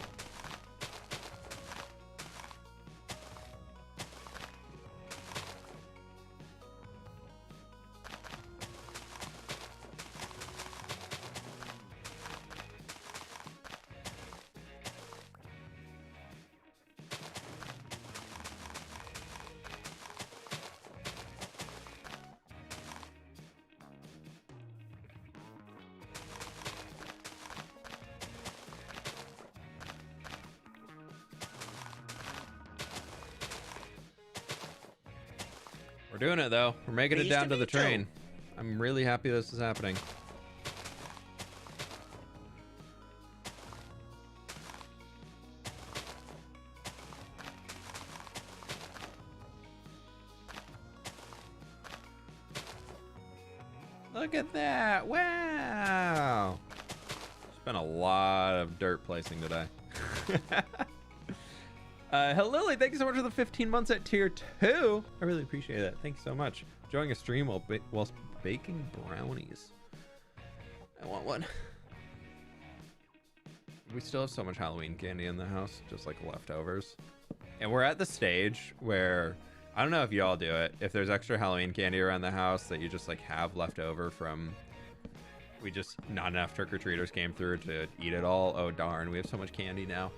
We're doing it though. We're making it down to the train. I'm really happy this is happening. Look at that. Wow. Spent a lot of dirt placing today. Hello Lily, thank you so much for the 15 months at tier 2. I really appreciate that. Thank you so much. Enjoying a stream while baking brownies. I want one. We still have so much Halloween candy in the house, just like leftovers. And we're at the stage where, I don't know if y'all do it, if there's extra Halloween candy around the house that you just like have left over from, not enough trick-or-treaters came through to eat it all. Oh darn, we have so much candy now.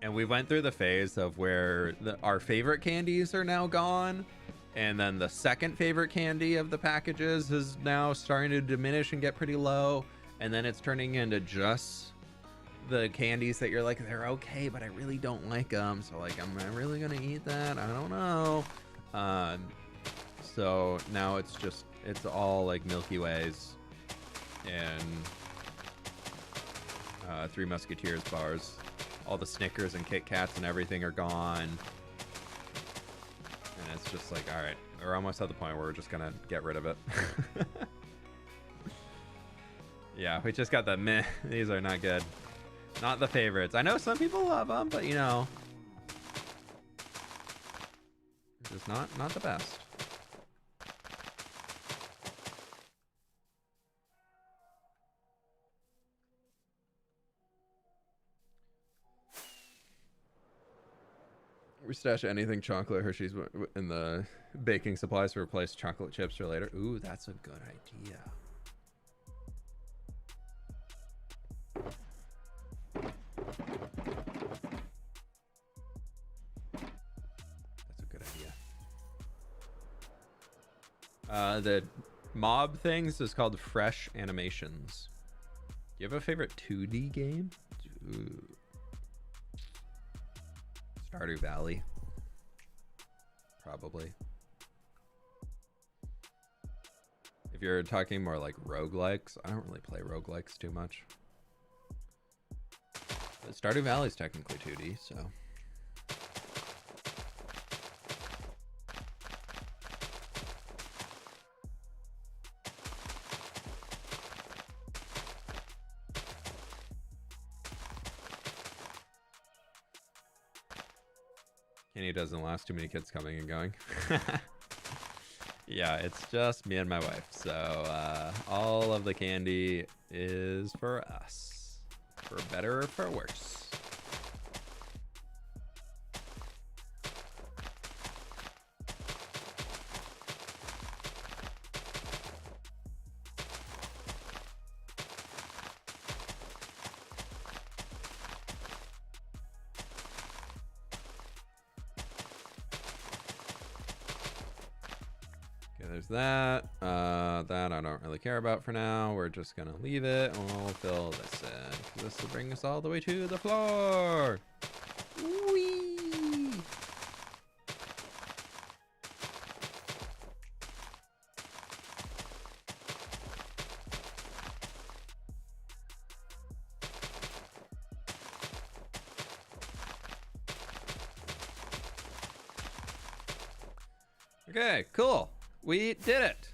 And we went through the phase of where our favorite candies are now gone. And then the second favorite candy of the packages is now starting to diminish and get pretty low. And then it's turning into just the candies that you're like, they're okay, but I really don't like them. So like, am I really gonna eat that? I don't know. So now it's all like Milky Ways and Three Musketeers bars. All the Snickers and Kit Kats and everything are gone. And it's just like, all right, we're almost at the point where we're just gonna get rid of it. Yeah, we just got the meh. These are not good. Not the favorites. I know some people love them, but you know, just not the best. We stash anything chocolate Hershey's in the baking supplies to replace chocolate chips for later. Ooh, that's a good idea. That's a good idea. The mob things is called Fresh Animations. Do you have a favorite 2D game? Ooh. Stardew Valley. Probably. If you're talking more like roguelikes, I don't really play roguelikes too much. But Stardew Valley is technically 2D, so. Kenny doesn't last, too many kids coming and going. Yeah, it's just me and my wife. So all of the candy is for us. For better or for worse. That that I don't really care about for now. We're just gonna leave it and we'll fill this in. This will bring us all the way to the floor. Whee! Okay, cool. We did it.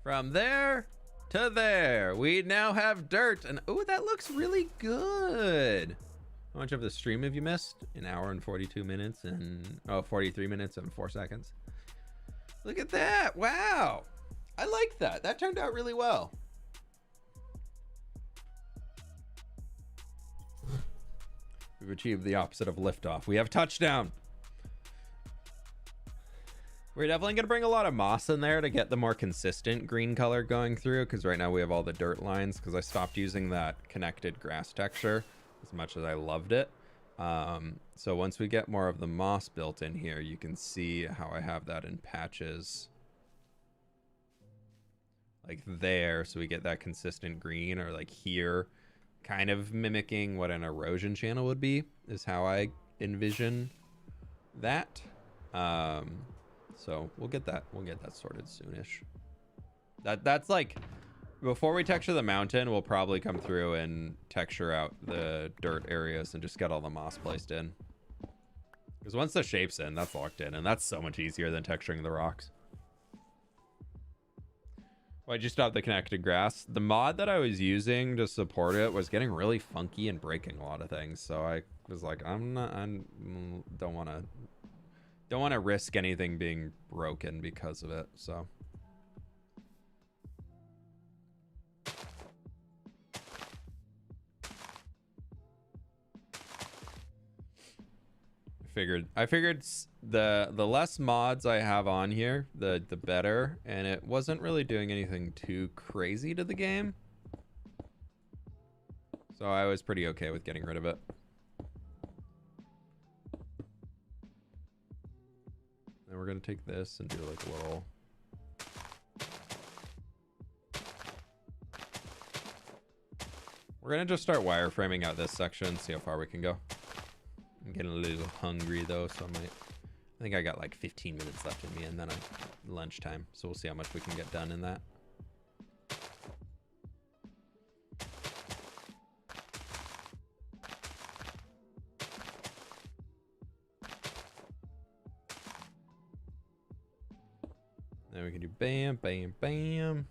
From there to there. We now have dirt. And oh, that looks really good. How much of the stream have you missed? An hour and 42 minutes and 43 minutes and 4 seconds. Look at that. Wow. I like that. That turned out really well. We've achieved the opposite of liftoff. We have touchdown. We're definitely going to bring a lot of moss in there to get the more consistent green color going through, because right now we have all the dirt lines, because I stopped using that connected grass texture as much as I loved it. So once we get more of the moss built in here, you can see how I have that in patches. Like there, so we get that consistent green, or like here, kind of mimicking what an erosion channel would be, is how I envision that. So we'll get that sorted soonish. That's like, before we texture the mountain, we'll probably come through and texture out the dirt areas and just get all the moss placed in. Because once the shape's in, that's locked in, and that's so much easier than texturing the rocks. Why'd you stop the connected grass? The mod that I was using to support it was getting really funky and breaking a lot of things. So I was like, I don't want to risk anything being broken because of it. So I figured the less mods I have on here, the better, and it wasn't really doing anything too crazy to the game. So I was pretty okay with getting rid of it. Then we're gonna take this and do like a little. We're gonna just start wireframing out this section, see how far we can go. I'm getting a little hungry though, so I think I got like 15 minutes left in me and then lunchtime. So we'll see how much we can get done in that. Then we can do bam, bam, bam.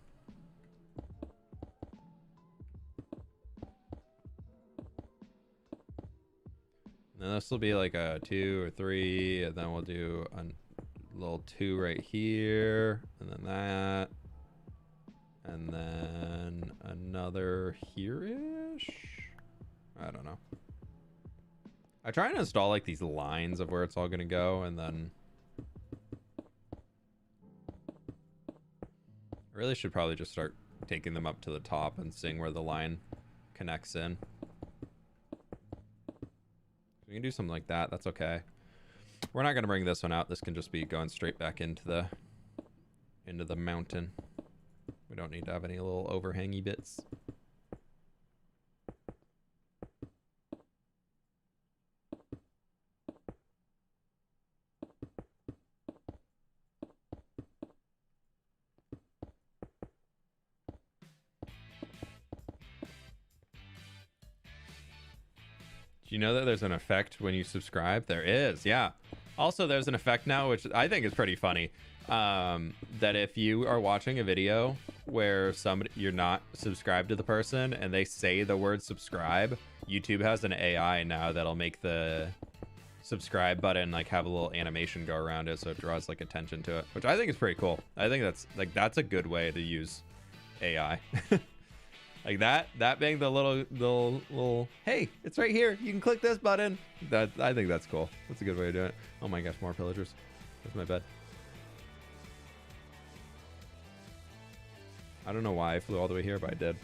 And this will be like a 2 or 3, and then we'll do a little 2 right here, and then that, and then another here-ish. I don't know. I try and install like these lines of where it's all gonna go, and then I really should probably just start taking them up to the top and seeing where the line connects in. We can do something like that. That's okay. We're not going to bring this one out. This can just be going straight back into the mountain. We don't need to have any little overhangy bits. Do you know that there's an effect when you subscribe? There is, yeah. Also, there's an effect now, which I think is pretty funny. That if you are watching a video where you're not subscribed to the person and they say the word subscribe, YouTube has an AI now that'll make the subscribe button like have a little animation go around it so it draws like attention to it, which I think is pretty cool. I think that's a good way to use AI. Like that being the little, hey, it's right here. You can click this button. I think that's cool. That's a good way to do it. Oh my gosh, more pillagers. That's my bed. I don't know why I flew all the way here, but I did.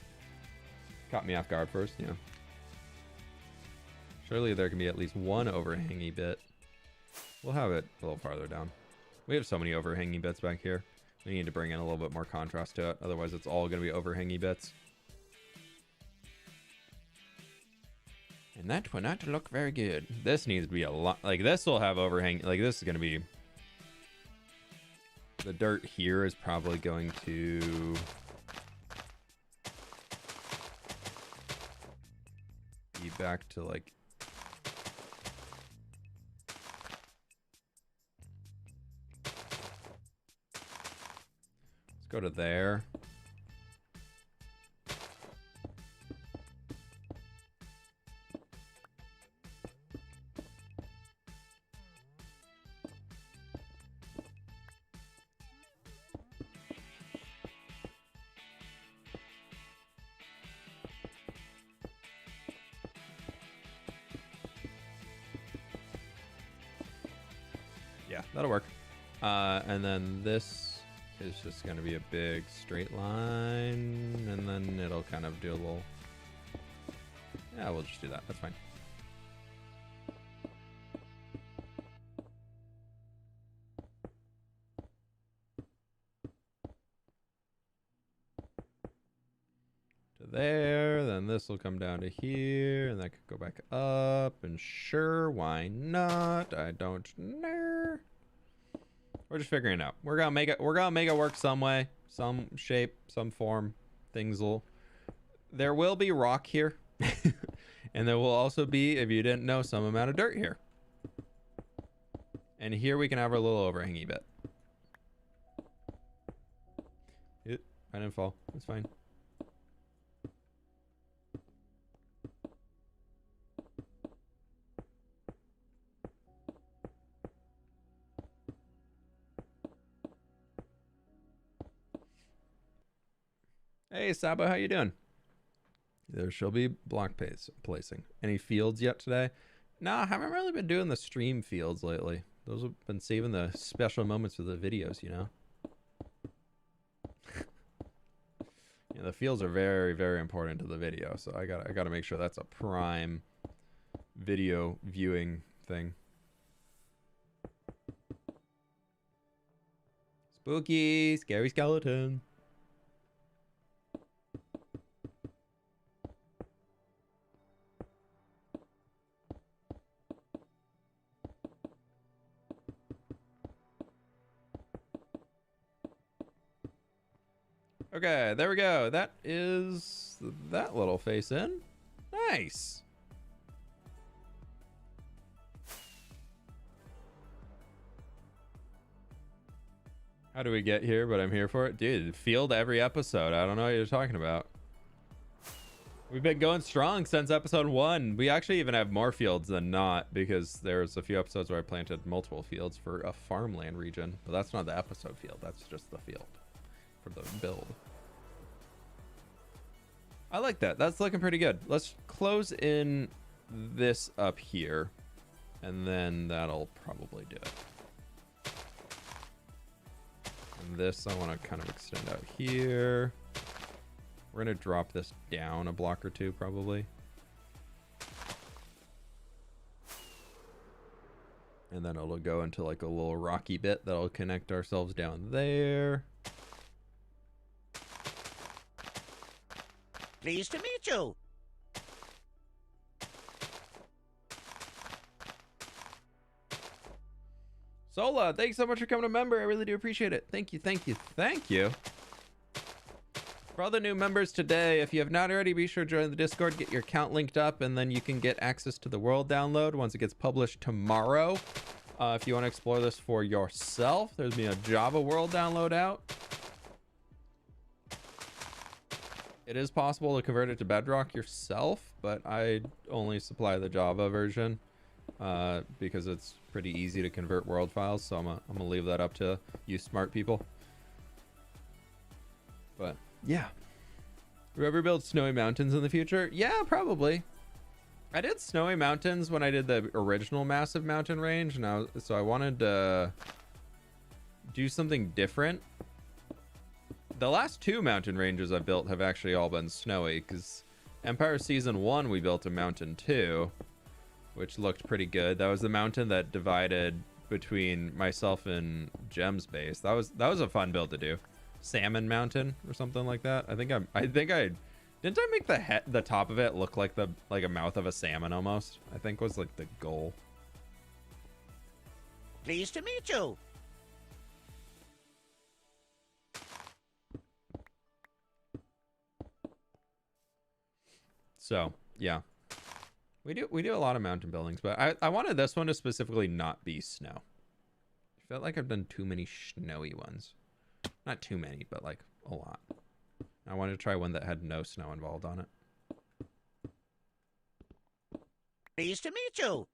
Caught me off guard first, yeah. Surely there can be at least one overhangy bit. We'll have it a little farther down. We have so many overhangy bits back here. We need to bring in a little bit more contrast to it. Otherwise, it's all going to be overhangy bits. And that will not look very good. This needs to be a lot. Like, this will have overhang. Like, this is going to be... The dirt here is probably going to... be back to, like... Let's go to there. That'll work. And then this is just going to be a big straight line, and then it'll kind of do a little... Yeah, we'll just do that. That's fine. To there, then this will come down to here, and that could go back up, and sure, why not? I don't know. We're just figuring it out. We're gonna make it work some way, some shape, some form. There will be rock here. And there will also be, if you didn't know, some amount of dirt here. And here we can have our little overhangy bit. I didn't fall. It's fine. Hey, Sabo, how you doing? There shall be block placing. Any fields yet today? Nah, I haven't really been doing the stream fields lately. Those have been saving the special moments for the videos, you know? Yeah, the fields are very, very important to the video, so I gotta make sure that's a prime video viewing thing. Spooky, scary skeleton. Okay, there we go. That is that little face in. Nice. How do we get here? But I'm here for it. Dude, field every episode. I don't know what you're talking about. We've been going strong since episode 1. We actually even have more fields than not, because there's a few episodes where I planted multiple fields for a farmland region. But that's not the episode field. That's just the field for the build. I like that. That's looking pretty good. Let's close in this up here, and then that'll probably do it. And this I want to kind of extend out here. We're going to drop this down a block or two, probably. And then it'll go into like a little rocky bit that'll connect ourselves down there. Pleased to meet you. Sola, thanks so much for coming a member. I really do appreciate it. Thank you, thank you, thank you. For all the new members today, if you have not already, be sure to join the Discord, get your account linked up, and then you can get access to the world download once it gets published tomorrow. If you want to explore this for yourself, there's been a Java world download out. It is possible to convert it to Bedrock yourself, but I only supply the Java version because it's pretty easy to convert world files, so I'm gonna leave that up to you smart people. But yeah, whoever builds Snowy Mountains in the future, yeah, probably. I did Snowy Mountains when I did the original Massive Mountain Range, and so I wanted to do something different. The last 2 mountain ranges I've built have actually all been snowy, because Empire Season 1 we built a mountain 2, which looked pretty good. That was the mountain that divided between myself and Gem's base. That was a fun build to do. Salmon Mountain or something like that. I think I didn't I make the top of it look like a mouth of a salmon almost? I think was like the goal. Pleased to meet you. So yeah, we do a lot of mountain buildings, but I wanted this one to specifically not be snow. I felt like I've done too many snowy ones. Not too many, but like a lot. I wanted to try one that had no snow involved on it. Pleased to meet you.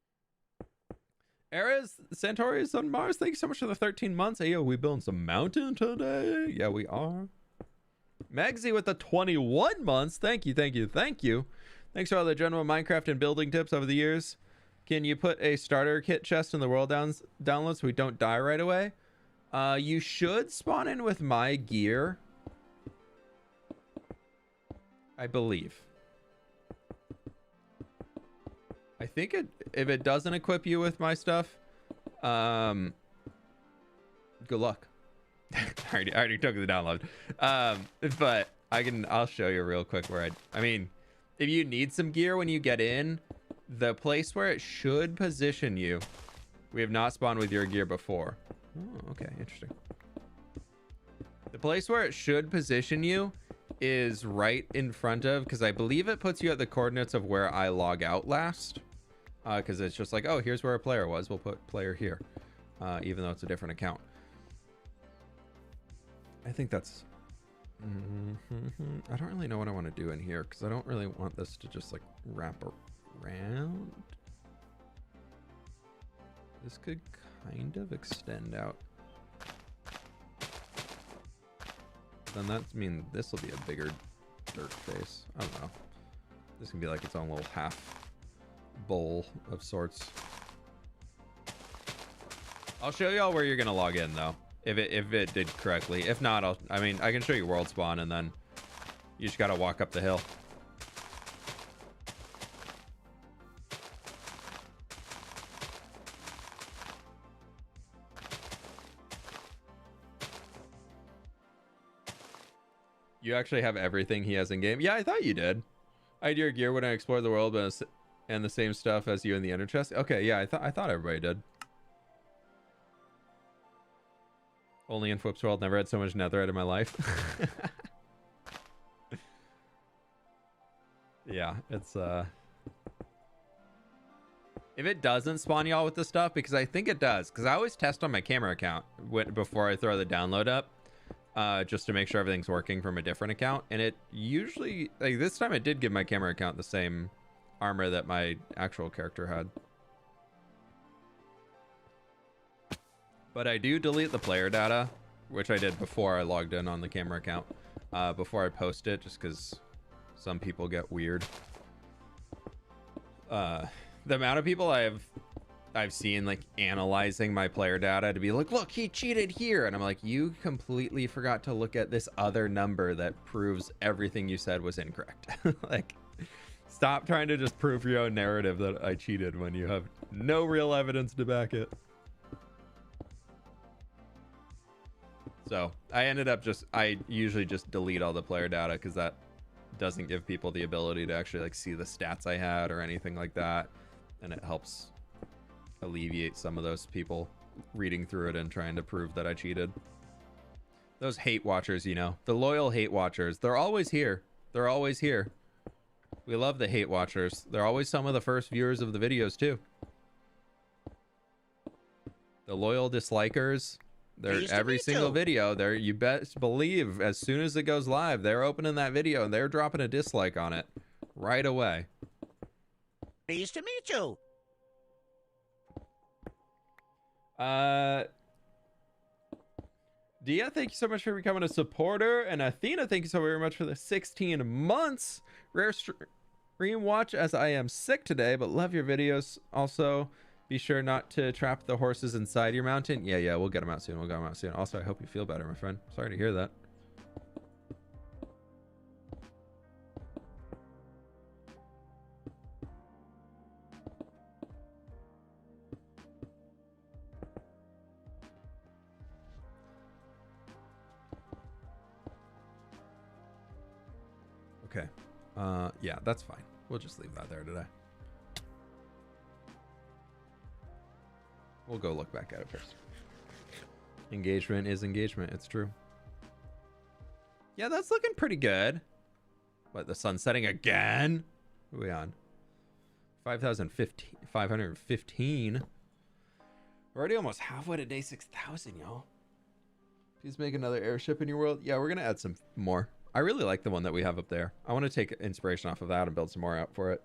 Eras, Centaurus on Mars, thank you so much for the 13 months. Hey, yo, we building some mountain today? Yeah, we are. Megsy with the 21 months. Thank you, thank you, thank you. Thanks for all the general Minecraft and building tips over the years. Can you put a starter kit chest in the world download so we don't die right away? You should spawn in with my gear, I believe. I think if it doesn't equip you with my stuff, good luck. I already took the download. But I'll show you real quick where I mean, if you need some gear when you get in, the place where it should position you, we have not spawned with your gear before. Oh, okay, interesting. The place where it should position you is right in front of, because I believe it puts you at the coordinates of where I log out last. Because it's just like, oh, here's where a player was. We'll put player here, even though it's a different account. I think that's... I don't really know what I want to do in here, because I don't really want this to just like wrap around. This could kind of extend out. Then that means this will be a bigger dirt face. I don't know. This can be like its own little half bowl of sorts. I'll show y'all where you're gonna log in though, if it did correctly. If not, I can show you world spawn, and then you just gotta walk up the hill. You actually have everything he has in game? Yeah, I thought you did. I had your gear when I explored the world, and the same stuff as you in the ender chest. Okay, yeah, I thought everybody did. Only in fWhip's world, never had so much netherite in my life. Yeah, it's if it doesn't spawn y'all with this stuff, because I think it does, because I always test on my camera account before I throw the download up. Just to make sure everything's working from a different account, and it usually, like this time, it did give my camera account the same armor that my actual character had. But I do delete the player data, which I did before I logged in on the camera account, before I post it, just because some people get weird. The amount of people I've seen like analyzing my player data to be like, look, he cheated here, and I'm like, you completely forgot to look at this other number that proves everything you said was incorrect. Like, stop trying to just prove your own narrative that I cheated when you have no real evidence to back it. So I usually just delete all the player data, because that doesn't give people the ability to actually like see the stats I had or anything like that, and it helps alleviate some of those people reading through it and trying to prove that I cheated. Those hate watchers, you know, the loyal hate watchers, they're always here. They're always here. We love the hate watchers. They're always some of the first viewers of the videos too. The loyal dislikers, they're every single video. They're, you best believe, as soon as it goes live, they're opening that video and they're dropping a dislike on it right away. Pleased to meet you. Dia, thank you so much for becoming a supporter, and Athena, thank you so very much for the 16 months. Rare stream watch, as I am sick today, but love your videos. Also, be sure not to trap the horses inside your mountain. Yeah, we'll get them out soon. Also, I hope you feel better, my friend. Sorry to hear that. Okay. Yeah, that's fine. We'll just leave that there today. We'll go look back at it first. Engagement is engagement. It's true. Yeah, that's looking pretty good. What, the sun's setting again? What are we on? 515. We're already almost halfway to day 6,000, y'all. Please make another airship in your world. Yeah, we're going to add some more. I really like the one that we have up there. I want to take inspiration off of that and build some more out for it.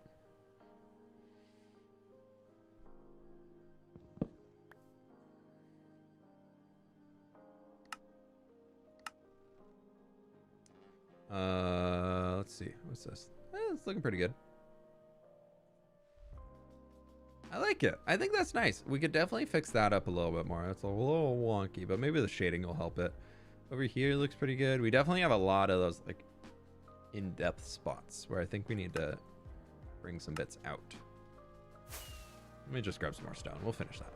Let's see. What's this? It's looking pretty good. I like it. I think that's nice. We could definitely fix that up a little bit more. It's a little wonky, but maybe the shading will help it. Over here looks pretty good. We definitely have a lot of those like in-depth spots where I think we need to bring some bits out. Let me just grab some more stone. We'll finish that.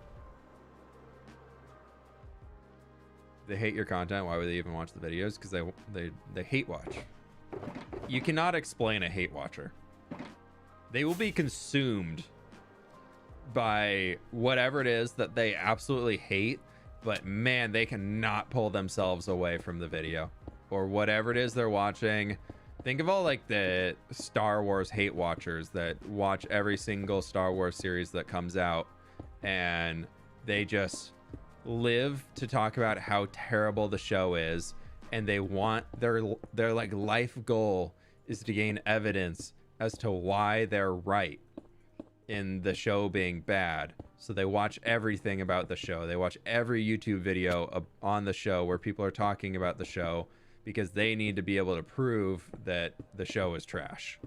They hate your content. Why would they even watch the videos? Because they hate watch. You cannot explain a hate watcher. They will be consumed by whatever it is that they absolutely hate, but man, they cannot pull themselves away from the video or whatever it is they're watching. Think of all like the Star Wars hate watchers that watch every single Star Wars series that comes out, and they just live to talk about how terrible the show is, and they want their like life goal is to gain evidence as to why they're right in the show being bad. So they watch everything about the show. They watch every YouTube video on the show where people are talking about the show because they need to be able to prove that the show is trash.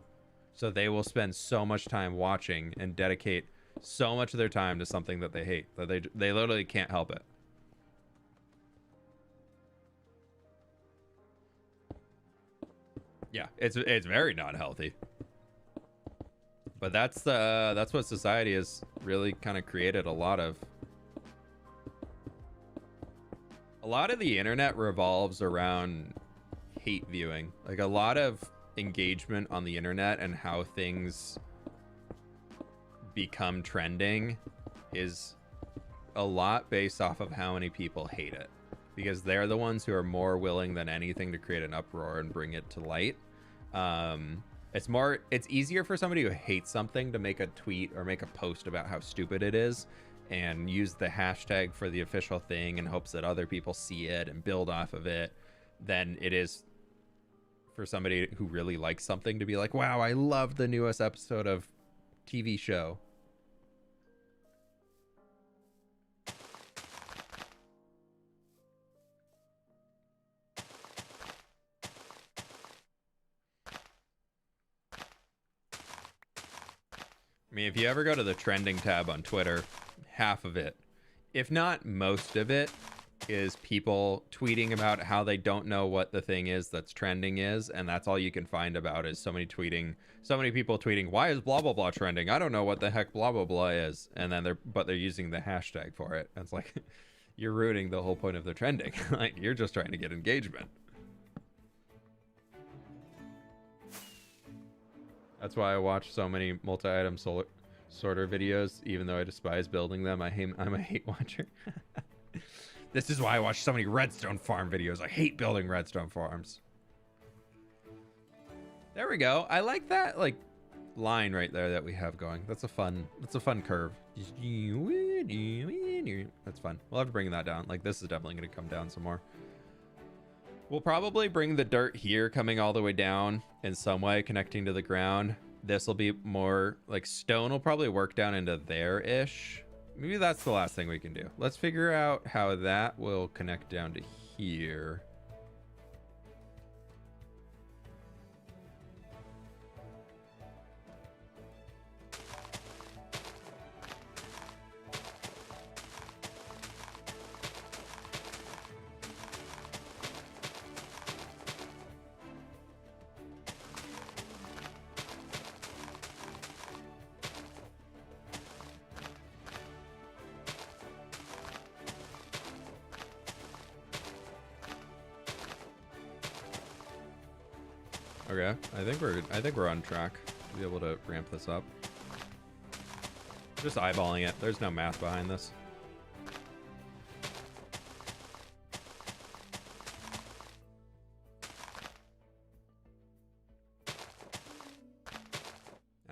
So they will spend so much time watching and dedicate so much of their time to something that they hate that they literally can't help it. Yeah, it's very not healthy. But that's what society has really kind of created a lot of. A lot of the internet revolves around hate viewing. Like a lot of engagement on the internet and how things become trending is a lot based off of how many people hate it, because they're the ones who are more willing than anything to create an uproar and bring it to light. It's easier for somebody who hates something to make a tweet or make a post about how stupid it is and use the hashtag for the official thing in hopes that other people see it and build off of it than it is for somebody who really likes something to be like, wow, I love the newest episode of TV show. I mean, if you ever go to the trending tab on Twitter, half of it, if not most of it, is people tweeting about how they don't know what the thing is that's trending is, and that's all you can find about is so many people tweeting, why is blah blah blah trending? I don't know what the heck blah blah blah is. And then they're using the hashtag for it. And it's like, you're ruining the whole point of the trending. Like, you're just trying to get engagement. That's why I watch so many multi-item sorter videos, even though I despise building them. I'm a hate watcher. This is why I watch so many redstone farm videos. I hate building redstone farms. There we go. I like that like line right there that we have going. That's a fun curve. That's fun. We'll have to bring that down. Like, this is definitely going to come down some more. We'll probably bring the dirt here coming all the way down in some way, connecting to the ground. This will be more like stone will probably work down into there-ish. Maybe that's the last thing we can do. Let's figure out how that will connect down to here. Okay, I think we're on track to be able to ramp this up. Just eyeballing it. There's no math behind this.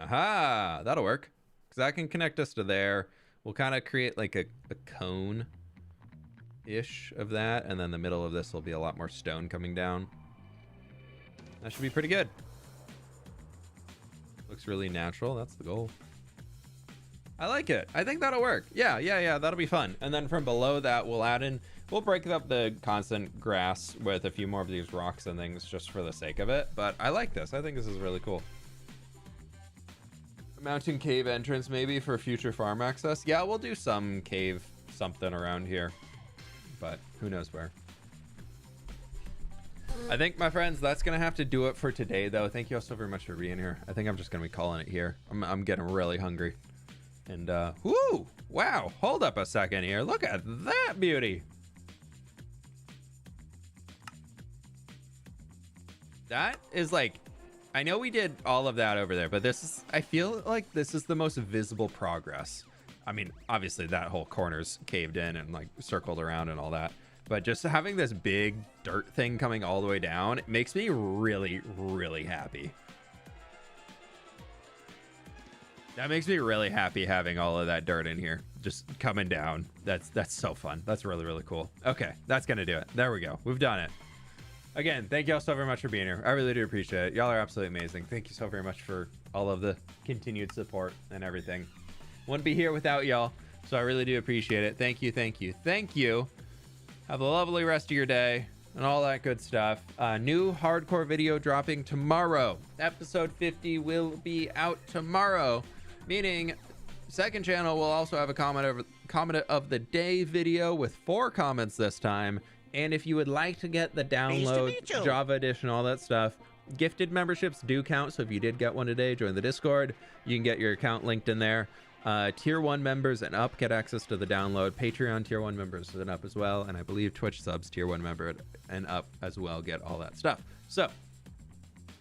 Aha! That'll work. Because that can connect us to there. We'll kind of create like a cone-ish of that. And then the middle of this will be a lot more stone coming down. That should be pretty good. Looks really natural. That's the goal. I like it. I think that'll work. Yeah. That'll be fun. And then from below that, we'll break up the constant grass with a few more of these rocks and things just for the sake of it. But I like this. I think this is really cool. Mountain cave entrance maybe for future farm access. Yeah, we'll do some cave something around here. But who knows where. I think, my friends, that's going to have to do it for today, though. Thank you all so very much for being here. I think I'm just going to be calling it here. I'm getting really hungry. And, whoo! Wow, hold up a second here. Look at that beauty. That is like, I know we did all of that over there, but I feel like this is the most visible progress. I mean, obviously that whole corner's caved in and like circled around and all that. But just having this big dirt thing coming all the way down, it makes me really, really happy. That makes me really happy having all of that dirt in here, just coming down. That's so fun. That's really, really cool. Okay, that's going to do it. There we go. We've done it. Again, thank you all so very much for being here. I really do appreciate it. Y'all are absolutely amazing. Thank you so very much for all of the continued support and everything. Wouldn't be here without y'all, so I really do appreciate it. Thank you, thank you, thank you. Have a lovely rest of your day. and all that good stuff. New hardcore video dropping tomorrow. Episode 50 will be out tomorrow, meaning second channel will also have a comment of the day video with 4 comments this time. And if you would like to get the download, Java edition, all that stuff, gifted memberships do count. So if you did get one today, join the Discord. You can get your account linked in there. Tier 1 members and up get access to the download. Patreon tier 1 members and up as well. And I believe Twitch subs tier 1 member and up as well get all that stuff. So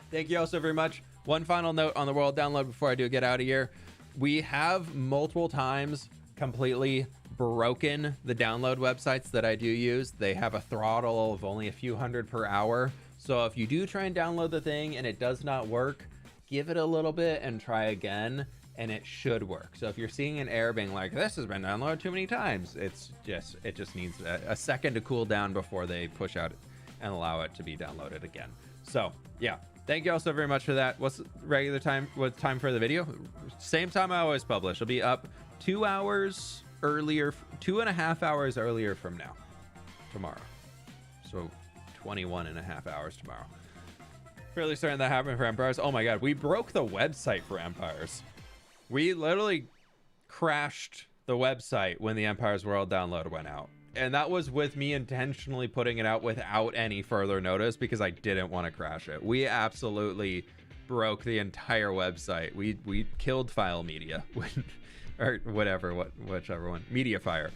thank you all so very much. One final note on the world download before I do get out of here. We have multiple times completely broken the download websites that I do use. They have a throttle of only a few hundred per hour. So if you do try and download the thing and it does not work, give it a little bit and try again, and it should work. So if you're seeing an error being like, this has been downloaded too many times, it just needs a second to cool down before they push out and allow it to be downloaded again. So yeah, thank you all so very much for that. What's regular time? What's time for the video? Same time I always publish. It'll be up 2 hours earlier, 2.5 hours earlier from now, tomorrow. So 21.5 hours tomorrow. Fairly certain that happened for Empires. Oh my god, we broke the website for Empires. We literally crashed the website when the Empires World download went out. And that was with me intentionally putting it out without any further notice because I didn't want to crash it. We absolutely broke the entire website. We killed File Media or whatever, whichever one, Mediafire,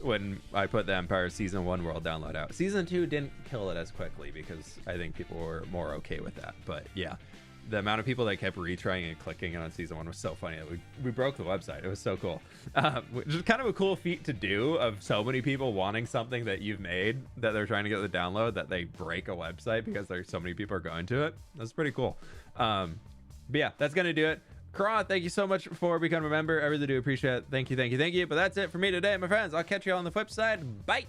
when I put the Empire Season 1 World download out. Season 2 didn't kill it as quickly because I think people were more okay with that. But yeah, the amount of people that kept retrying and clicking on Season 1 was so funny. We broke the website. It was so cool. Which is kind of a cool feat to do, of so many people wanting something that you've made that they're trying to get the download, that they break a website because there's so many people are going to it. That's pretty cool. But yeah, that's going to do it. Kara, thank you so much for becoming a member. I really do appreciate it. Thank you. But that's it for me today, my friends. I'll catch you on the flip side. Bye.